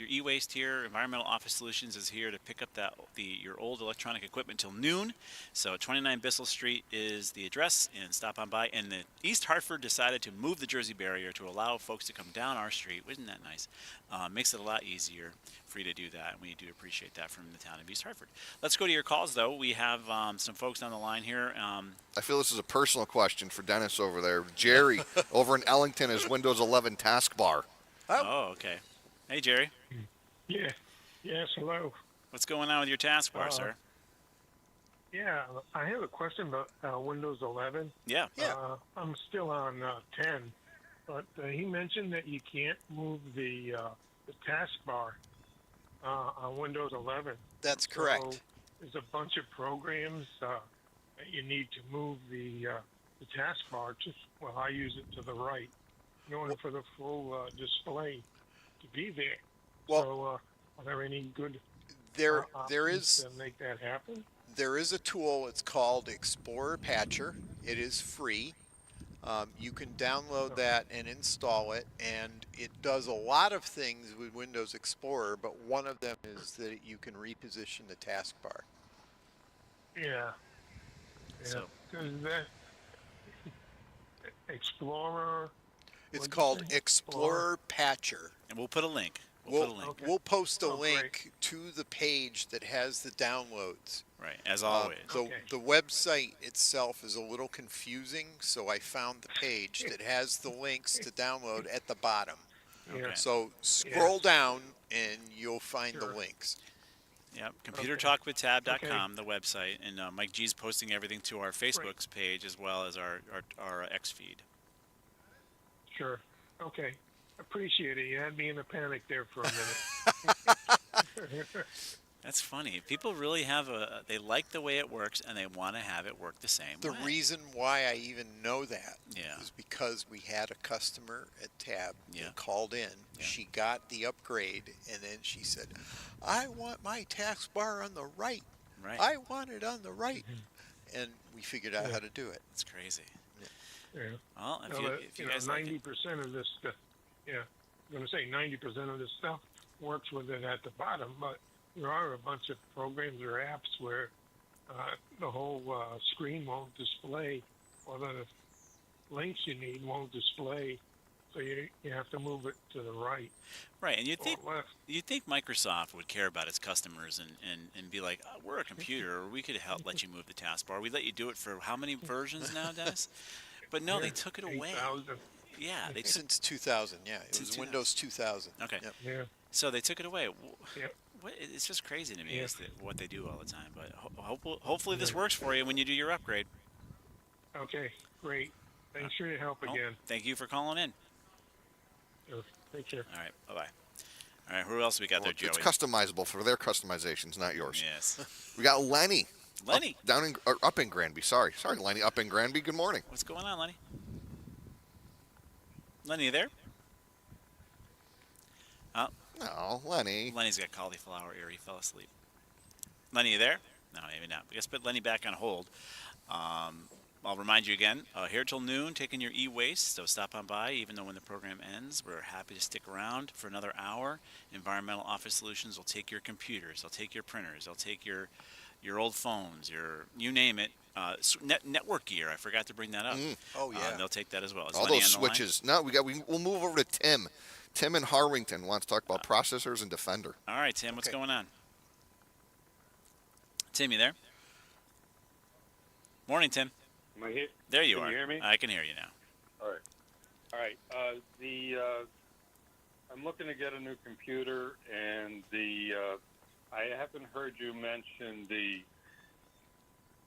e-waste here. Environmental Office Solutions is here to pick up your old electronic equipment till noon. So 29 Bissell Street is the address, and stop on by. And the East Hartford decided to move the Jersey barrier to allow folks to come down our street. Isn't that nice? Makes it a lot easier for you to do that, and we do appreciate that from the town of East Hartford. Let's go to your calls, though. We have some folks on the line here. I feel this is a personal question for Dennis over there. Jerry over in Ellington is Windows 11 taskbar. Oh, okay. Hey, Jerry. Yeah. Yes, hello. What's going on with your taskbar, sir? Yeah, I have a question about Windows 11. Yeah. I'm still on 10, but he mentioned that you can't move the taskbar on Windows 11. That's correct. So there's a bunch of programs that you need to move the taskbar to, I use it to the right in order for the full display to be there. Well, so are there any good there options is to make that happen? There is a tool. It's called Explorer Patcher. It is free. You can download that and install it, and it does a lot of things with Windows Explorer, but one of them is that you can reposition the taskbar. Yeah. So that Explorer. It's called Explorer Patcher. And we'll put a link. We'll post a link to the page that has the downloads. Right, as always. The website itself is a little confusing, so I found the page that has the links to download at the bottom. Okay. So scroll down and you'll find the links. Yep, computertalkwithtab.com, the website, and Mike G's posting everything to our Facebook page as well as our X feed. Sure. Okay. Appreciate it. You had me in a panic there for a minute. That's funny. People really they like the way it works, and they want to have it work the same way. The reason why I even know that Yeah. is because we had a customer at Tab Yeah. that called in. Yeah. She got the upgrade, and then she said, I want my taskbar on the right. Right. I want it on the right. And we figured out how to do it. It's crazy. Yeah. Well, if you guys 90% of this stuff, I'm going to say 90% of this stuff works with it at the bottom, but there are a bunch of programs or apps where the whole screen won't display, or the links you need won't display, so you have to move it to the right. Right, and you'd left. think Microsoft would care about its customers and be like, oh, we're a computer, or we could let you move the taskbar. We let you do it for how many versions now, Dennis? But no, they took it away. 8,000. Yeah, Since 2000, yeah. It was 2000. Windows 2000. Okay. Yep. Yeah. So they took it away. Yep. It's just crazy to me what they do all the time. But hopefully this works for you when you do your upgrade. Okay, great. Thanks for your help again. Thank you for calling in. Sure. Take care. All right, bye-bye. All right, who else we got there, Joey? It's customizable for their customizations, not yours. Yes. We got Lenny. Lenny. Up in Granby. Sorry, Lenny. Up in Granby. Good morning. What's going on, Lenny? Lenny, you there? Oh. No, Lenny. Lenny's got cauliflower ear. He fell asleep. Lenny, you there? No, maybe not. We got to put Lenny back on hold. I'll remind you again, here till noon, taking your e-waste, so stop on by. Even though when the program ends, we're happy to stick around for another hour. Environmental Office Solutions will take your computers, they'll take your printers, they'll take your your old phones, you name it. Network gear. I forgot to bring that up. Oh yeah. They'll take that as well. Is All Lenny those on the line? switches. No, we'll move over to Tim. Tim in Harrington wants to talk about processors and Defender. All right, Tim, what's going on? Tim, you there? Morning, Tim. Am I here? There you Can are. you hear me? I can hear you now. All right. All right. I'm looking to get a new computer, and I haven't heard you mention the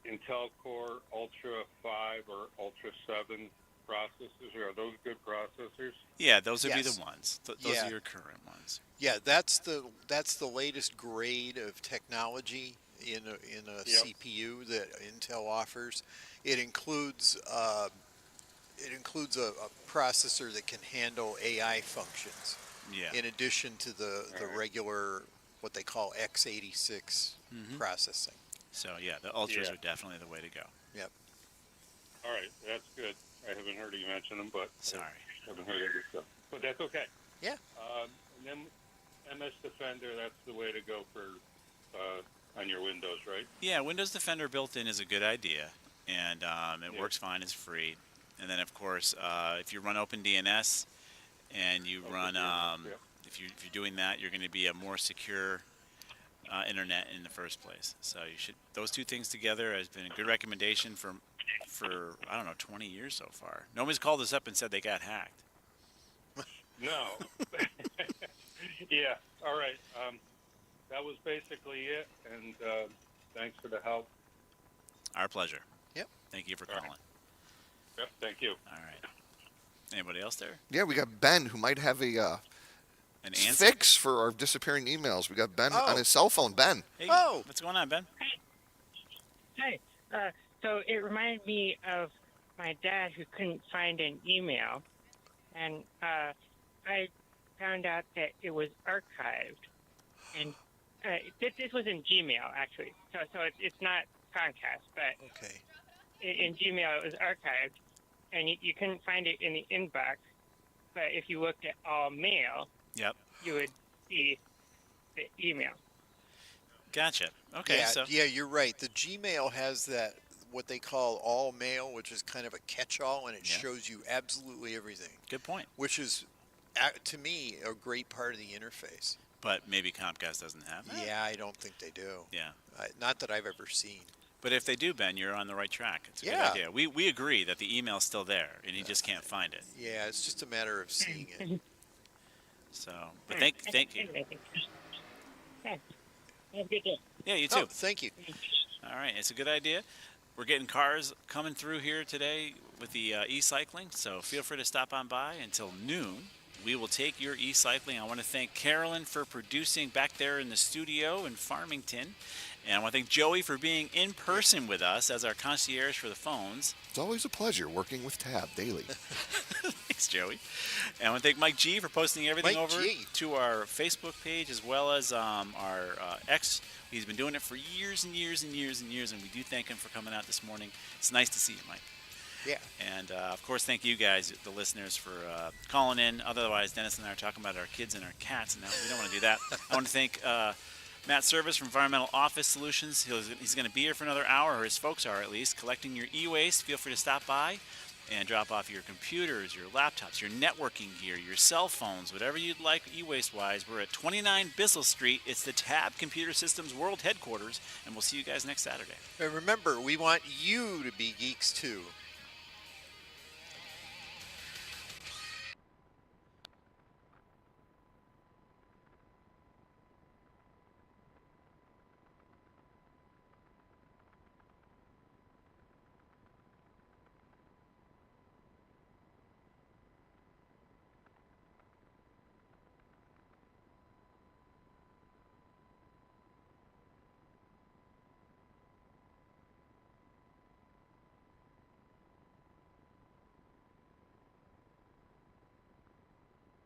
Intel Core Ultra 5 or Ultra 7 processors. Are those good processors? Yeah, those would be Yes. the ones. Those are your current ones. Yeah, that's the latest grade of technology in a CPU that Intel offers. It includes a processor that can handle AI functions. Yeah. In addition to the regular what they call x86 processing. So yeah, the Ultras are definitely the way to go. Yep. All right, that's good. I haven't heard you mention them, but sorry, I haven't heard other stuff. But that's okay. Yeah. And then MS Defender, that's the way to go for on your Windows, right? Yeah, Windows Defender built-in is a good idea, and it works fine. It's free. And then, of course, if you run OpenDNS and you run, if you're doing that, you're going to be a more secure internet in the first place. So you should. Those two things together has been a good recommendation for I don't know 20 years so far. Nobody's called us up and said they got hacked. No. Yeah. All right. That was basically it, and thanks for the help. Our pleasure. Yep. Thank you for calling. Yep. Thank you. All right. Anybody else there? Yeah, we got Ben who might have a An answer? fix for our disappearing emails. We got Ben on his cell phone. Ben. Hey, what's going on, Ben? Hey, so it reminded me of my dad who couldn't find an email, and I found out that it was archived, and this was in Gmail actually. So it's not Comcast, but in Gmail it was archived, and you couldn't find it in the inbox. But if you looked at all mail, you would see the email. Gotcha. Okay. Yeah, you're right. The Gmail has that what they call all mail, which is kind of a catch-all, and it shows you absolutely everything. Good point. Which is, to me, a great part of the interface. But maybe Comcast doesn't have that. Yeah, I don't think they do. Yeah. Not that I've ever seen. But if they do, Ben, you're on the right track. It's a good idea. We agree that the email's still there, and you just can't find it. Yeah, it's just a matter of seeing it. So, but thank you. Have a good day. Yeah, you too. Oh, thank you. All right, it's a good idea. We're getting cars coming through here today with the e-cycling, so feel free to stop on by until noon. We will take your e-cycling. I want to thank Carolyn for producing back there in the studio in Farmington. And I want to thank Joey for being in person with us as our concierge for the phones. It's always a pleasure working with Tab daily. Thanks, Joey. And I want to thank Mike G for posting everything over to our Facebook page as well as our X. He's been doing it for years and years and years and years, and we do thank him for coming out this morning. It's nice to see you, Mike. Yeah. And, of course, thank you guys, the listeners, for calling in. Otherwise, Dennis and I are talking about our kids and our cats, and we don't want to do that. I want to thank Matt Service from Environmental Office Solutions. He's going to be here for another hour, or his folks are at least, collecting your e-waste. Feel free to stop by and drop off your computers, your laptops, your networking gear, your cell phones, whatever you'd like e-waste-wise. We're at 29 Bissell Street. It's the Tab Computer Systems World Headquarters, and we'll see you guys next Saturday. And remember, we want you to be geeks too.